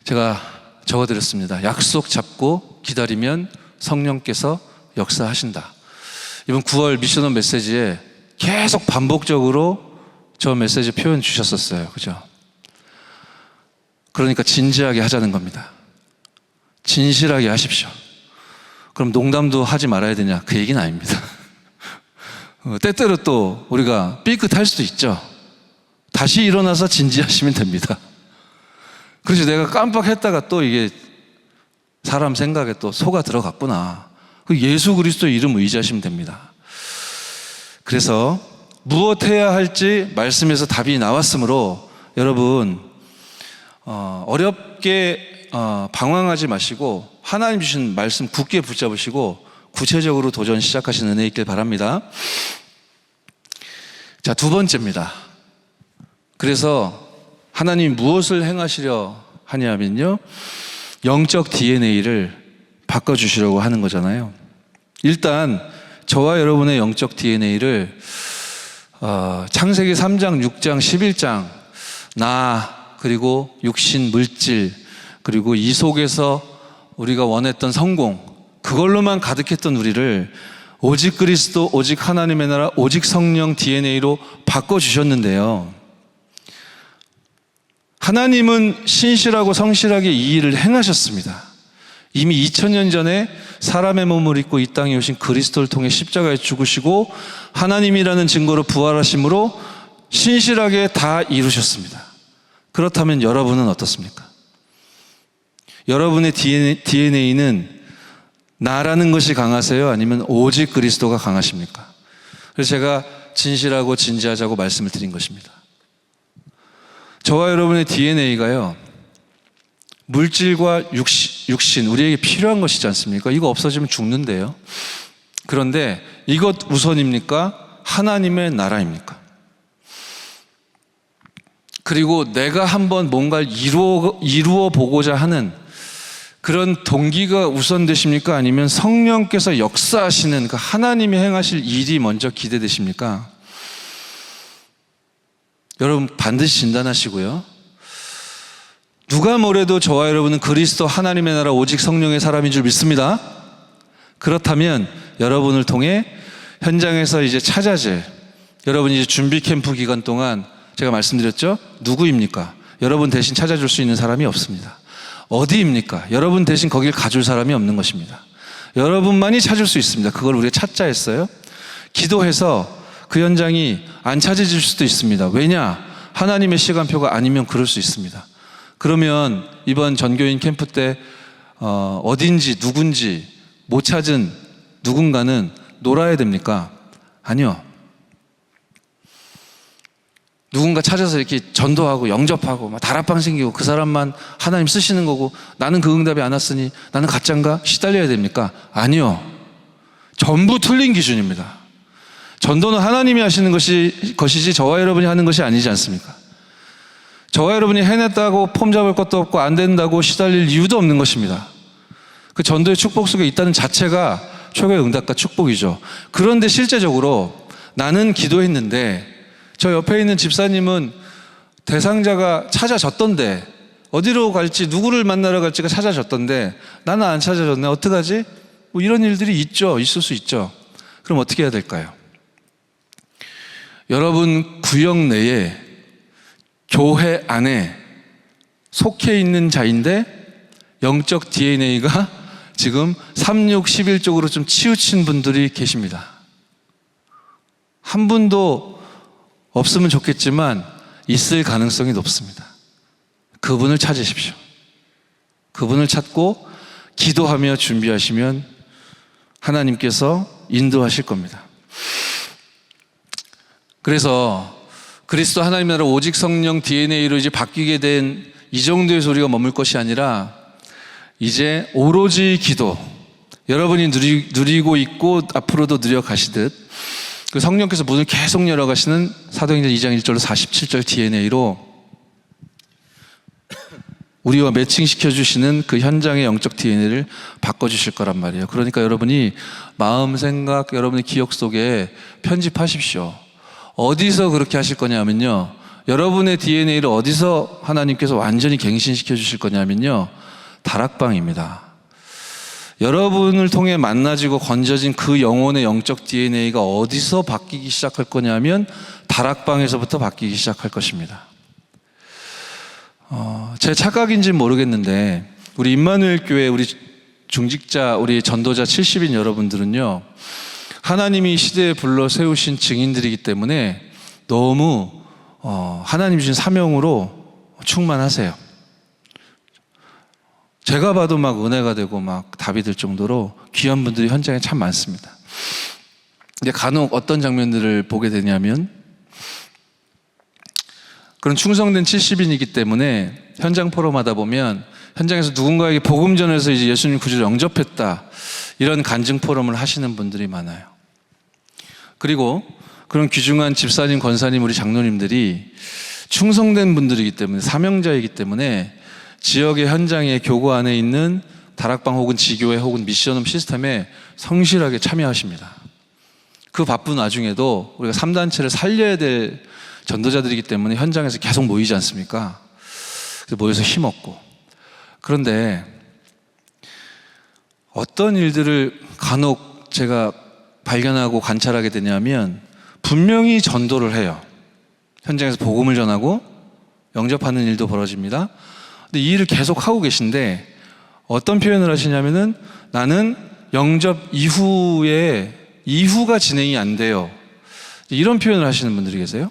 제가 적어드렸습니다. 약속 잡고 기다리면 성령께서 역사하신다. 이번 9월 미션홈 메시지에 계속 반복적으로 저 메시지 표현 주셨었어요. 그죠? 그러니까 진지하게 하자는 겁니다. 진실하게 하십시오. 그럼 농담도 하지 말아야 되냐? 그 얘기는 아닙니다. 때때로 또 우리가 삐끗할 수도 있죠. 다시 일어나서 진지하시면 됩니다. 그래서 내가 깜빡했다가 또 이게 사람 생각에 또 속아 들어갔구나. 예수 그리스도 이름 의지하시면 됩니다. 그래서 무엇 해야 할지 말씀에서 답이 나왔으므로 여러분 어렵게 방황하지 마시고 하나님 주신 말씀 굳게 붙잡으시고 구체적으로 도전 시작하시는 은혜 있길 바랍니다. 자, 두 번째입니다. 그래서 하나님이 무엇을 행하시려 하냐면요, 영적 DNA를 바꿔주시려고 하는 거잖아요. 일단 저와 여러분의 영적 DNA를 창세기 3장, 6장, 11장 나 그리고 육신, 물질 그리고 이 속에서 우리가 원했던 성공, 그걸로만 가득했던 우리를 오직 그리스도, 오직 하나님의 나라, 오직 성령 DNA로 바꿔주셨는데요, 하나님은 신실하고 성실하게 이 일을 행하셨습니다. 이미 2000년 전에 사람의 몸을 입고 이 땅에 오신 그리스도를 통해 십자가에 죽으시고 하나님이라는 증거로 부활하심으로 신실하게 다 이루셨습니다. 그렇다면 여러분은 어떻습니까? 여러분의 DNA는 나라는 것이 강하세요? 아니면 오직 그리스도가 강하십니까? 그래서 제가 진실하고 진지하자고 말씀을 드린 것입니다. 저와 여러분의 DNA가요, 물질과 육신, 우리에게 필요한 것이지 않습니까? 이거 없어지면 죽는데요. 그런데 이것 우선입니까? 하나님의 나라입니까? 그리고 내가 한번 뭔가를 이루어 보고자 하는 그런 동기가 우선되십니까? 아니면 성령께서 역사하시는 그 하나님이 행하실 일이 먼저 기대되십니까? 여러분 반드시 진단하시고요. 누가 뭐래도 저와 여러분은 그리스도 하나님의 나라 오직 성령의 사람인 줄 믿습니다. 그렇다면 여러분을 통해 현장에서 이제 찾아질, 여러분이 이제 준비 캠프 기간 동안 제가 말씀드렸죠? 누구입니까? 여러분 대신 찾아줄 수 있는 사람이 없습니다. 어디입니까? 여러분 대신 거길 가줄 사람이 없는 것입니다. 여러분만이 찾을 수 있습니다. 그걸 우리가 찾자 했어요. 기도해서 그 현장이 안 찾아질 수도 있습니다. 왜냐? 하나님의 시간표가 아니면 그럴 수 있습니다. 그러면 이번 전교인 캠프 때 어딘지 누군지 못 찾은 누군가는 놀아야 됩니까? 아니요. 누군가 찾아서 이렇게 전도하고 영접하고 막 다락방 생기고 그 사람만 하나님 쓰시는 거고 나는 그 응답이 안 왔으니 나는 가짜인가? 시달려야 됩니까? 아니요. 전부 틀린 기준입니다. 전도는 하나님이 하시는 것이지 저와 여러분이 하는 것이 아니지 않습니까? 저와 여러분이 해냈다고 폼 잡을 것도 없고 안 된다고 시달릴 이유도 없는 것입니다. 그 전도의 축복 속에 있다는 자체가 최고의 응답과 축복이죠. 그런데 실제적으로 나는 기도했는데 저 옆에 있는 집사님은 대상자가 찾아졌던데 어디로 갈지 누구를 만나러 갈지가 찾아졌던데 나는 안 찾아졌네. 어떡하지? 뭐 이런 일들이 있죠. 있을 수 있죠. 그럼 어떻게 해야 될까요? 여러분 구역 내에 교회 안에 속해 있는 자인데 영적 DNA가 지금 3, 6, 11 쪽으로 좀 치우친 분들이 계십니다. 한 분도 없으면 좋겠지만 있을 가능성이 높습니다. 그분을 찾으십시오. 그분을 찾고 기도하며 준비하시면 하나님께서 인도하실 겁니다. 그래서 그리스도 하나님 나라 오직 성령 DNA로 이제 바뀌게 된 이 정도에서 우리가 머물 것이 아니라 이제 오로지 기도, 여러분이 누리고 있고 앞으로도 누려가시듯 그 성령께서 문을 계속 열어가시는 사도행전 2장 1절로 47절 DNA로 우리와 매칭시켜 주시는 그 현장의 영적 DNA를 바꿔주실 거란 말이에요. 그러니까 여러분이 마음, 생각, 여러분의 기억 속에 편집하십시오. 어디서 그렇게 하실 거냐면요, 여러분의 DNA를 어디서 하나님께서 완전히 갱신시켜 주실 거냐면요, 다락방입니다. 여러분을 통해 만나지고 건져진 그 영혼의 영적 DNA가 어디서 바뀌기 시작할 거냐면 다락방에서부터 바뀌기 시작할 것입니다. 제 착각인지는 모르겠는데 우리 임마누엘 교회 우리 중직자 우리 전도자 70인 여러분들은요, 하나님이 이 시대에 불러 세우신 증인들이기 때문에 너무 하나님 주신 사명으로 충만하세요. 제가 봐도 막 은혜가 되고 막 답이 될 정도로 귀한 분들이 현장에 참 많습니다. 근데 간혹 어떤 장면들을 보게 되냐면, 그런 충성된 70인이기 때문에 현장 포럼하다 보면 현장에서 누군가에게 복음 전해서 이제 예수님 구주를 영접했다, 이런 간증 포럼을 하시는 분들이 많아요. 그리고 그런 귀중한 집사님, 권사님, 우리 장로님들이 충성된 분들이기 때문에, 사명자이기 때문에 지역의 현장의 교구 안에 있는 다락방 혹은 지교회 혹은 미션홈 시스템에 성실하게 참여하십니다. 그 바쁜 와중에도 우리가 3단체를 살려야 될 전도자들이기 때문에 현장에서 계속 모이지 않습니까? 그래서 모여서 힘없고. 그런데 어떤 일들을 간혹 제가 발견하고 관찰하게 되냐면, 분명히 전도를 해요. 현장에서 복음을 전하고 영접하는 일도 벌어집니다. 근데 이 일을 계속 하고 계신데 어떤 표현을 하시냐면은, 나는 영접 이후가 진행이 안 돼요, 이런 표현을 하시는 분들이 계세요.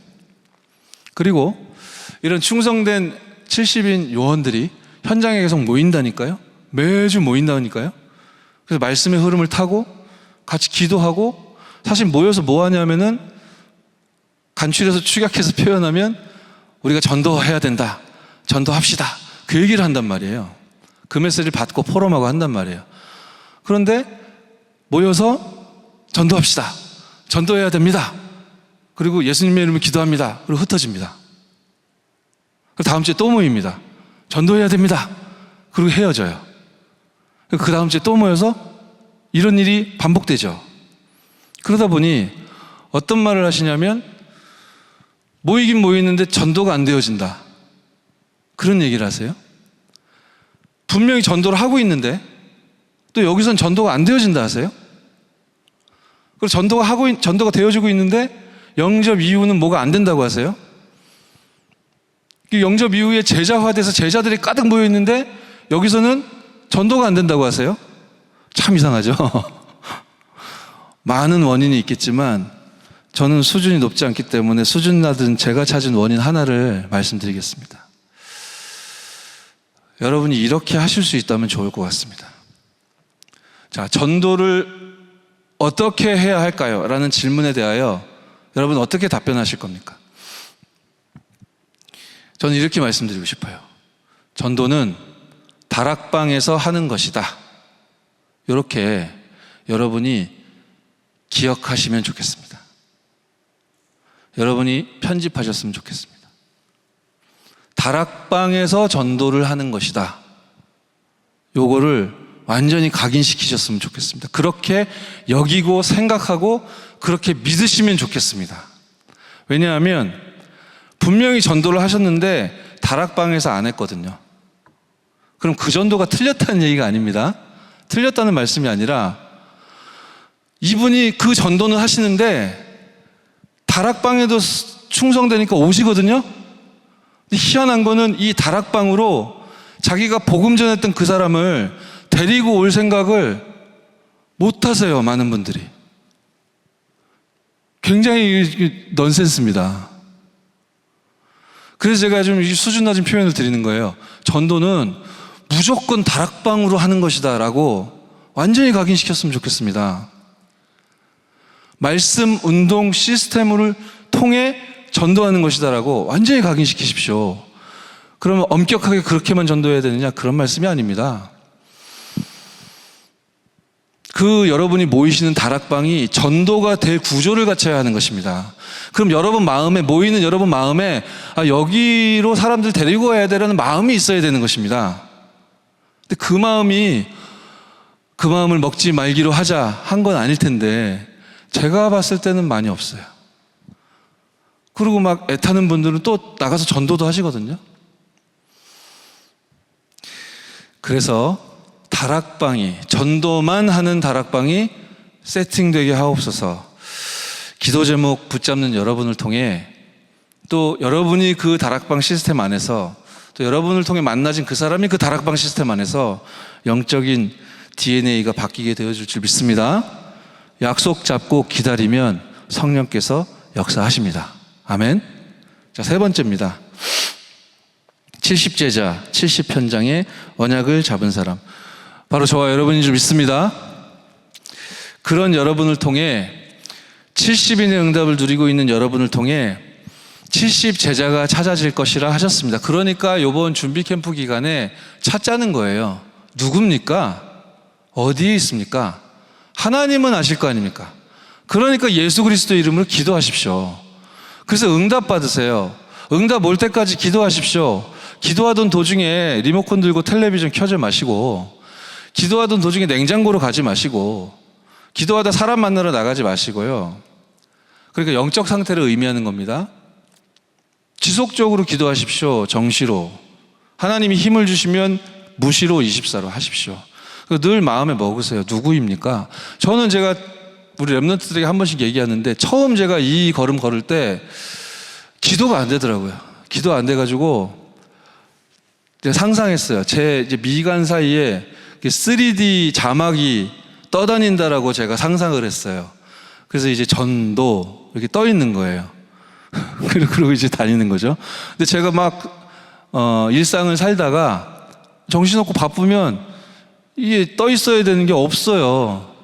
그리고 이런 충성된 70인 요원들이 현장에 계속 모인다니까요. 매주 모인다니까요. 그래서 말씀의 흐름을 타고 같이 기도하고, 사실 모여서 뭐 하냐면은 간추려서 축약해서 표현하면 우리가 전도해야 된다, 전도합시다, 그 얘기를 한단 말이에요. 그 메시지를 받고 포럼하고 한단 말이에요. 그런데 모여서 전도합시다, 전도해야 됩니다, 그리고 예수님의 이름으로 기도합니다, 그리고 흩어집니다. 그리고 다음 주에 또 모입니다. 전도해야 됩니다, 그리고 헤어져요. 그 다음 주에 또 모여서 이런 일이 반복되죠. 그러다 보니 어떤 말을 하시냐면, 모이긴 모이는데 전도가 안 되어진다, 그런 얘기를 하세요. 분명히 전도를 하고 있는데 또 여기선 전도가 안 되어진다 하세요. 그리고 전도가 되어지고 있는데 영접 이후는 뭐가 안 된다고 하세요. 영접 이후에 제자화돼서 제자들이 가득 모여 있는데 여기서는 전도가 안 된다고 하세요. 참 이상하죠. 많은 원인이 있겠지만 저는 수준이 높지 않기 때문에 수준 낮은 제가 찾은 원인 하나를 말씀드리겠습니다. 여러분이 이렇게 하실 수 있다면 좋을 것 같습니다. 자, 전도를 어떻게 해야 할까요? 라는 질문에 대하여 여러분 어떻게 답변하실 겁니까? 저는 이렇게 말씀드리고 싶어요. 전도는 다락방에서 하는 것이다, 이렇게 여러분이 기억하시면 좋겠습니다. 여러분이 편집하셨으면 좋겠습니다. 다락방에서 전도를 하는 것이다, 요거를 완전히 각인시키셨으면 좋겠습니다. 그렇게 여기고 생각하고 그렇게 믿으시면 좋겠습니다. 왜냐하면 분명히 전도를 하셨는데 다락방에서 안 했거든요. 그럼 그 전도가 틀렸다는 얘기가 아닙니다. 틀렸다는 말씀이 아니라 이분이 그 전도는 하시는데 다락방에도 충성되니까 오시거든요. 근데 희한한 거는 이 다락방으로 자기가 복음 전했던 그 사람을 데리고 올 생각을 못 하세요, 많은 분들이. 굉장히 넌센스입니다. 그래서 제가 좀 수준 낮은 표현을 드리는 거예요. 전도는 무조건 다락방으로 하는 것이다 라고 완전히 각인시켰으면 좋겠습니다. 말씀, 운동, 시스템을 통해 전도하는 것이다 라고 완전히 각인시키십시오. 그러면 엄격하게 그렇게만 전도해야 되느냐? 그런 말씀이 아닙니다. 그 여러분이 모이시는 다락방이 전도가 될 구조를 갖춰야 하는 것입니다. 그럼 여러분 마음에, 모이는 여러분 마음에 여기로 사람들 데리고 와야 되라는 마음이 있어야 되는 것입니다. 근데 그 마음을 먹지 말기로 하자 한 건 아닐 텐데 제가 봤을 때는 많이 없어요. 그리고 막 애타는 분들은 또 나가서 전도도 하시거든요. 그래서 다락방이, 전도만 하는 다락방이 세팅되게 하옵소서. 기도 제목 붙잡는 여러분을 통해 또 여러분이 그 다락방 시스템 안에서 또 여러분을 통해 만나진 그 사람이 그 다락방 시스템 안에서 영적인 DNA가 바뀌게 되어줄 줄 믿습니다. 약속 잡고 기다리면 성령께서 역사하십니다. 아멘. 자, 세 번째입니다. 70제자, 70현장의 언약을 잡은 사람, 바로 저와 여러분인 줄 믿습니다. 그런 여러분을 통해 70인의 응답을 누리고 있는 여러분을 통해 70제자가 찾아질 것이라 하셨습니다. 그러니까 이번 준비 캠프 기간에 찾자는 거예요. 누굽니까? 어디에 있습니까? 하나님은 아실 거 아닙니까? 그러니까 예수 그리스도 이름으로 기도하십시오. 그래서 응답 받으세요. 응답 올 때까지 기도하십시오. 기도하던 도중에 리모컨 들고 텔레비전 켜지 마시고, 기도하던 도중에 냉장고로 가지 마시고, 기도하다 사람 만나러 나가지 마시고요. 그러니까 영적 상태를 의미하는 겁니다. 지속적으로 기도하십시오. 정시로. 하나님이 힘을 주시면 무시로 24로 하십시오. 늘 마음에 먹으세요. 누구입니까? 저는 제가 우리 랩런트들에게 한 번씩 얘기하는데, 처음 제가 이 걸음 걸을 때 기도가 안 되더라고요. 기도 안 돼가지고 제가 상상했어요. 제 이제 미간 사이에 3D 자막이 떠다닌다라고 제가 상상을 했어요. 그래서 이제 전도 이렇게 떠 있는 거예요. 그리고 이제 다니는 거죠. 근데 제가 막 일상을 살다가 정신없고 바쁘면 이게 떠 있어야 되는 게 없어요.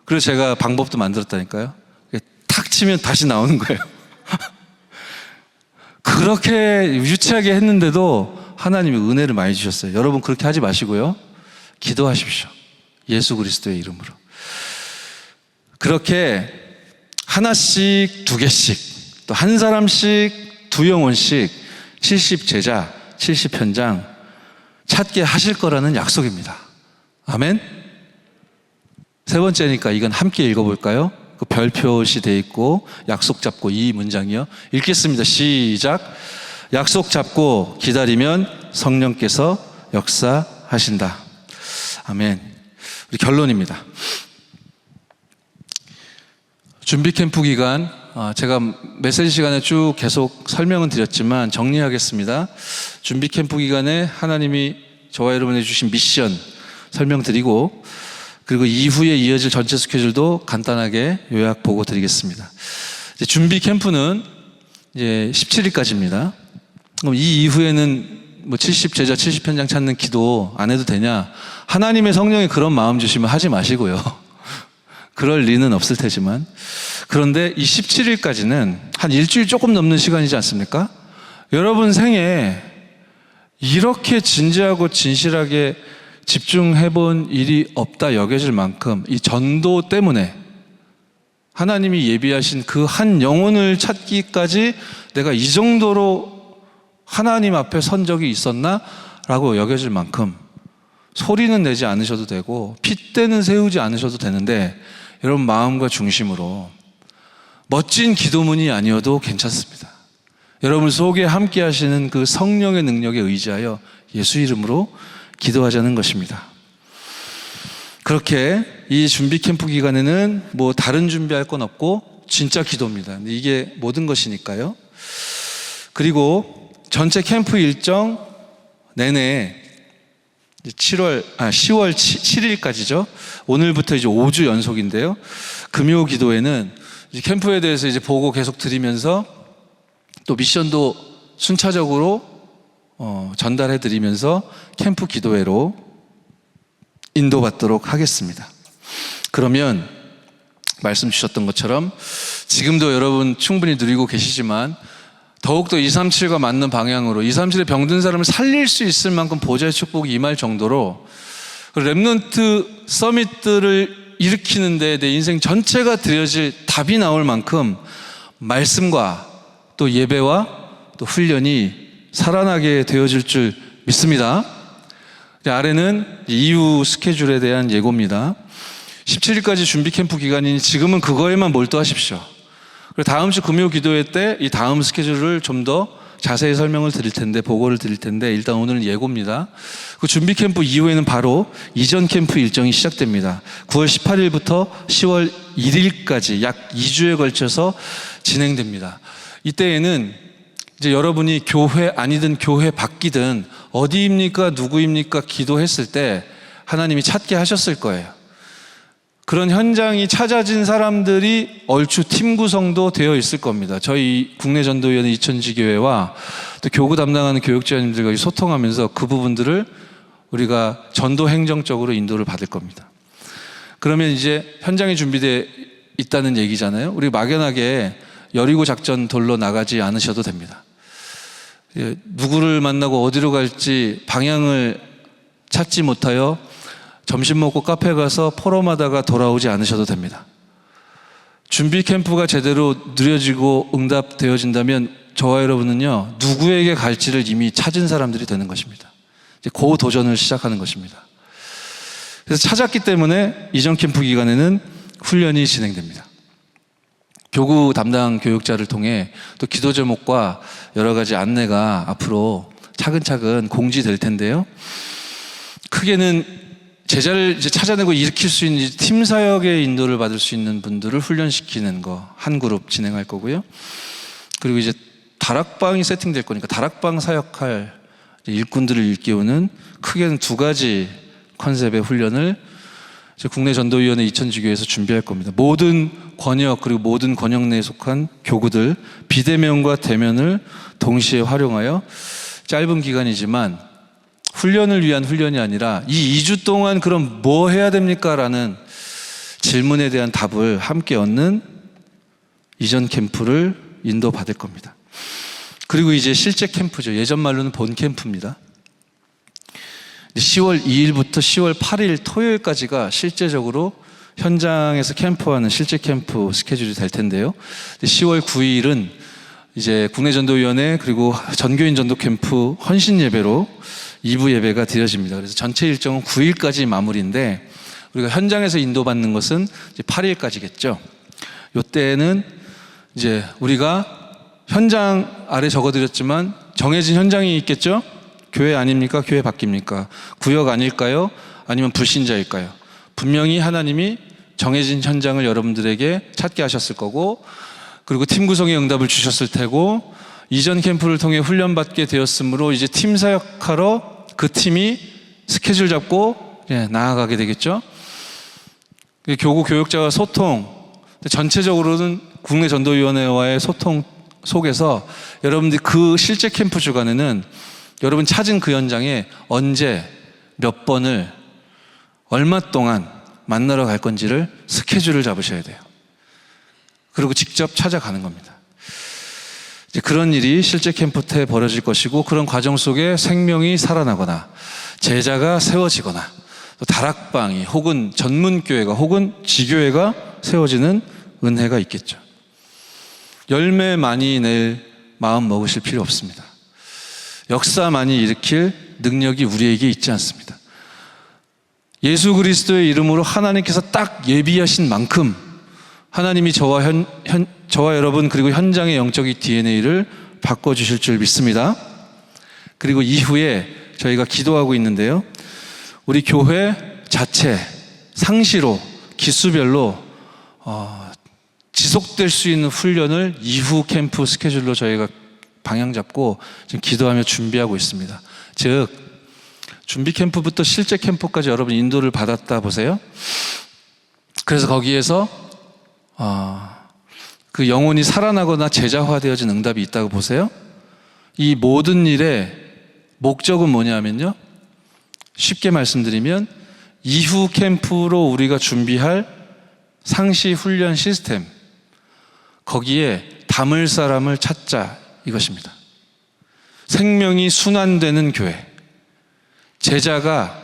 그래서 제가 방법도 만들었다니까요. 탁 치면 다시 나오는 거예요. 그렇게 유치하게 했는데도 하나님이 은혜를 많이 주셨어요. 여러분 그렇게 하지 마시고요. 기도하십시오. 예수 그리스도의 이름으로. 그렇게 하나씩, 두 개씩, 또 한 사람씩, 두 영혼씩 70제자, 70현장 찾게 하실 거라는 약속입니다. 아멘? 세 번째니까 이건 함께 읽어볼까요? 그 별표시 돼 있고 약속 잡고 이 문장이요. 읽겠습니다. 시작. 약속 잡고 기다리면 성령께서 역사하신다. 아멘. 우리 결론입니다. 준비 캠프 기간, 제가 메시지 시간에 쭉 계속 설명은 드렸지만 정리하겠습니다. 준비 캠프 기간에 하나님이 저와 여러분에게 주신 미션 설명드리고, 그리고 이후에 이어질 전체 스케줄도 간단하게 요약 보고 드리겠습니다. 이제 준비 캠프는 이제 17일까지입니다. 그럼 이 이후에는 뭐 70제자, 70현장 찾는 기도 안 해도 되냐? 하나님의 성령이 그런 마음 주시면 하지 마시고요. 그럴 리는 없을 테지만. 그런데 이 17일까지는 한 일주일 조금 넘는 시간이지 않습니까? 여러분 생에 이렇게 진지하고 진실하게 집중해 본 일이 없다 여겨질 만큼 이 전도 때문에 하나님이 예비하신 그 한 영혼을 찾기까지 내가 이 정도로 하나님 앞에 선 적이 있었나? 라고 여겨질 만큼 소리는 내지 않으셔도 되고 핏대는 세우지 않으셔도 되는데, 여러분 마음과 중심으로 멋진 기도문이 아니어도 괜찮습니다. 여러분 속에 함께 하시는 그 성령의 능력에 의지하여 예수 이름으로 기도하자는 것입니다. 그렇게 이 준비 캠프 기간에는 뭐 다른 준비할 건 없고 진짜 기도입니다. 이게 모든 것이니까요. 그리고 전체 캠프 일정 내내 10월 7일까지죠. 오늘부터 이제 5주 연속인데요. 금요 기도회는 이제 캠프에 대해서 이제 보고 계속 드리면서 또 미션도 순차적으로 전달해 드리면서 캠프 기도회로 인도받도록 하겠습니다. 그러면 말씀 주셨던 것처럼 지금도 여러분 충분히 누리고 계시지만 더욱더 237과 맞는 방향으로 237에 병든 사람을 살릴 수 있을 만큼 보좌의 축복이 임할 정도로 랩넌트 서밋들을 일으키는 데 내 인생 전체가 드려질 답이 나올 만큼 말씀과 또 예배와 또 훈련이 살아나게 되어질 줄 믿습니다. 아래는 이후 스케줄에 대한 예고입니다. 17일까지 준비 캠프 기간이니 지금은 그거에만 몰두하십시오. 그리고 다음 주 금요 기도회 때 이 다음 스케줄을 좀 더 자세히 설명을 드릴 텐데, 보고를 드릴 텐데, 일단 오늘은 예고입니다. 그 준비 캠프 이후에는 바로 이전 캠프 일정이 시작됩니다. 9월 18일부터 10월 1일까지 약 2주에 걸쳐서 진행됩니다. 이때에는 이제 여러분이 교회 아니든 교회 밖이든 어디입니까? 누구입니까? 기도했을 때 하나님이 찾게 하셨을 거예요. 그런 현장이 찾아진 사람들이 얼추 팀 구성도 되어 있을 겁니다. 저희 국내 전도위원회 이천지교회와 또 교구 담당하는 교육자님들과 소통하면서 그 부분들을 우리가 전도 행정적으로 인도를 받을 겁니다. 그러면 이제 현장이 준비되어 있다는 얘기잖아요. 우리 막연하게 여리고 작전 돌로 나가지 않으셔도 됩니다. 누구를 만나고 어디로 갈지 방향을 찾지 못하여 점심 먹고 카페 가서 포럼하다가 돌아오지 않으셔도 됩니다. 준비 캠프가 제대로 누려지고 응답되어진다면 저와 여러분은요, 누구에게 갈지를 이미 찾은 사람들이 되는 것입니다. 이제 그 도전을 시작하는 것입니다. 그래서 찾았기 때문에 이전 캠프 기간에는 훈련이 진행됩니다. 교구 담당 교육자를 통해 또 기도 제목과 여러 가지 안내가 앞으로 차근차근 공지될 텐데요. 크게는 제자를 이제 찾아내고 일으킬 수 있는 팀 사역의 인도를 받을 수 있는 분들을 훈련시키는 거 한 그룹 진행할 거고요. 그리고 이제 다락방이 세팅될 거니까 다락방 사역할 일꾼들을 일깨우는 크게는 두 가지 컨셉의 훈련을 국내 전도위원회 이천지교에서 준비할 겁니다. 모든 권역 그리고 모든 권역 내에 속한 교구들 비대면과 대면을 동시에 활용하여 짧은 기간이지만 훈련을 위한 훈련이 아니라 이 2주 동안 그럼 뭐 해야 됩니까? 라는 질문에 대한 답을 함께 얻는 이전 캠프를 인도받을 겁니다. 그리고 이제 실제 캠프죠. 예전 말로는 본 캠프입니다. 10월 2일부터 10월 8일 토요일까지가 실제적으로 현장에서 캠프하는 실제 캠프 스케줄이 될 텐데요. 10월 9일은 이제 국내전도위원회 그리고 전교인 전도 캠프 헌신 예배로 2부 예배가 드려집니다. 그래서 전체 일정은 9일까지 마무리인데 우리가 현장에서 인도받는 것은 이제 8일까지겠죠. 이때는 이제 우리가 현장 아래 적어드렸지만 정해진 현장이 있겠죠. 교회 아닙니까? 교회 바뀝니까? 구역 아닐까요? 아니면 불신자일까요? 분명히 하나님이 정해진 현장을 여러분들에게 찾게 하셨을 거고, 그리고 팀 구성의 응답을 주셨을 테고, 이전 캠프를 통해 훈련받게 되었으므로 이제 팀 사역하러 그 팀이 스케줄 잡고 나아가게 되겠죠. 교구 교육자와 소통, 전체적으로는 국내 전도위원회와의 소통 속에서 여러분들이 그 실제 캠프 주간에는 여러분 찾은 그 현장에 언제 몇 번을 얼마 동안 만나러 갈 건지를 스케줄을 잡으셔야 돼요. 그리고 직접 찾아가는 겁니다. 이제 그런 일이 실제 캠프 때 벌어질 것이고, 그런 과정 속에 생명이 살아나거나 제자가 세워지거나 또 다락방이 혹은 전문교회가 혹은 지교회가 세워지는 은혜가 있겠죠. 열매 많이 낼 마음 먹으실 필요 없습니다. 역사 많이 일으킬 능력이 우리에게 있지 않습니다. 예수 그리스도의 이름으로 하나님께서 딱 예비하신 만큼 하나님이 저와 여러분 그리고 현장의 영적인 DNA를 바꿔주실 줄 믿습니다. 그리고 이후에 저희가 기도하고 있는데요, 우리 교회 자체 상시로 기수별로 지속될 수 있는 훈련을 이후 캠프 스케줄로 저희가 방향 잡고 지금 기도하며 준비하고 있습니다. 즉 준비 캠프부터 실제 캠프까지 여러분 인도를 받았다 보세요. 그래서 거기에서 그 영혼이 살아나거나 제자화되어진 응답이 있다고 보세요. 이 모든 일의 목적은 뭐냐면요, 쉽게 말씀드리면 이후 캠프로 우리가 준비할 상시 훈련 시스템, 거기에 담을 사람을 찾자 이것입니다. 생명이 순환되는 교회, 제자가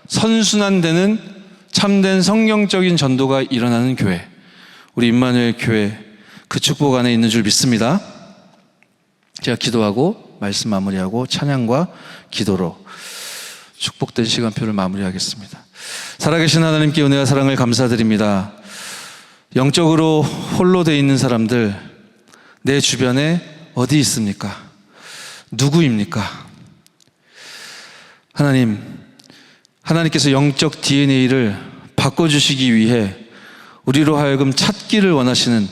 선순환되는 참된 성경적인 전도가 일어나는 교회, 우리 임마누엘 교회 그 축복 안에 있는 줄 믿습니다. 제가 기도하고 말씀 마무리하고 찬양과 기도로 축복된 시간표를 마무리하겠습니다. 살아계신 하나님께 은혜와 사랑을 감사드립니다. 영적으로 홀로 돼 있는 사람들 내 주변에 어디 있습니까? 누구입니까? 하나님께서 영적 DNA를 바꿔주시기 위해 우리로 하여금 찾기를 원하시는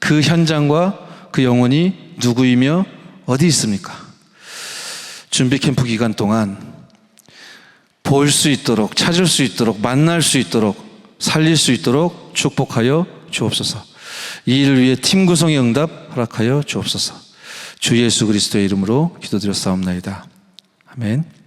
그 현장과 그 영혼이 누구이며 어디 있습니까? 준비 캠프 기간 동안 볼 수 있도록, 찾을 수 있도록, 만날 수 있도록, 살릴 수 있도록 축복하여 주옵소서. 이 일을 위해 팀 구성의 응답 허락하여 주옵소서. 주 예수 그리스도의 이름으로 기도드렸사옵나이다. 아멘.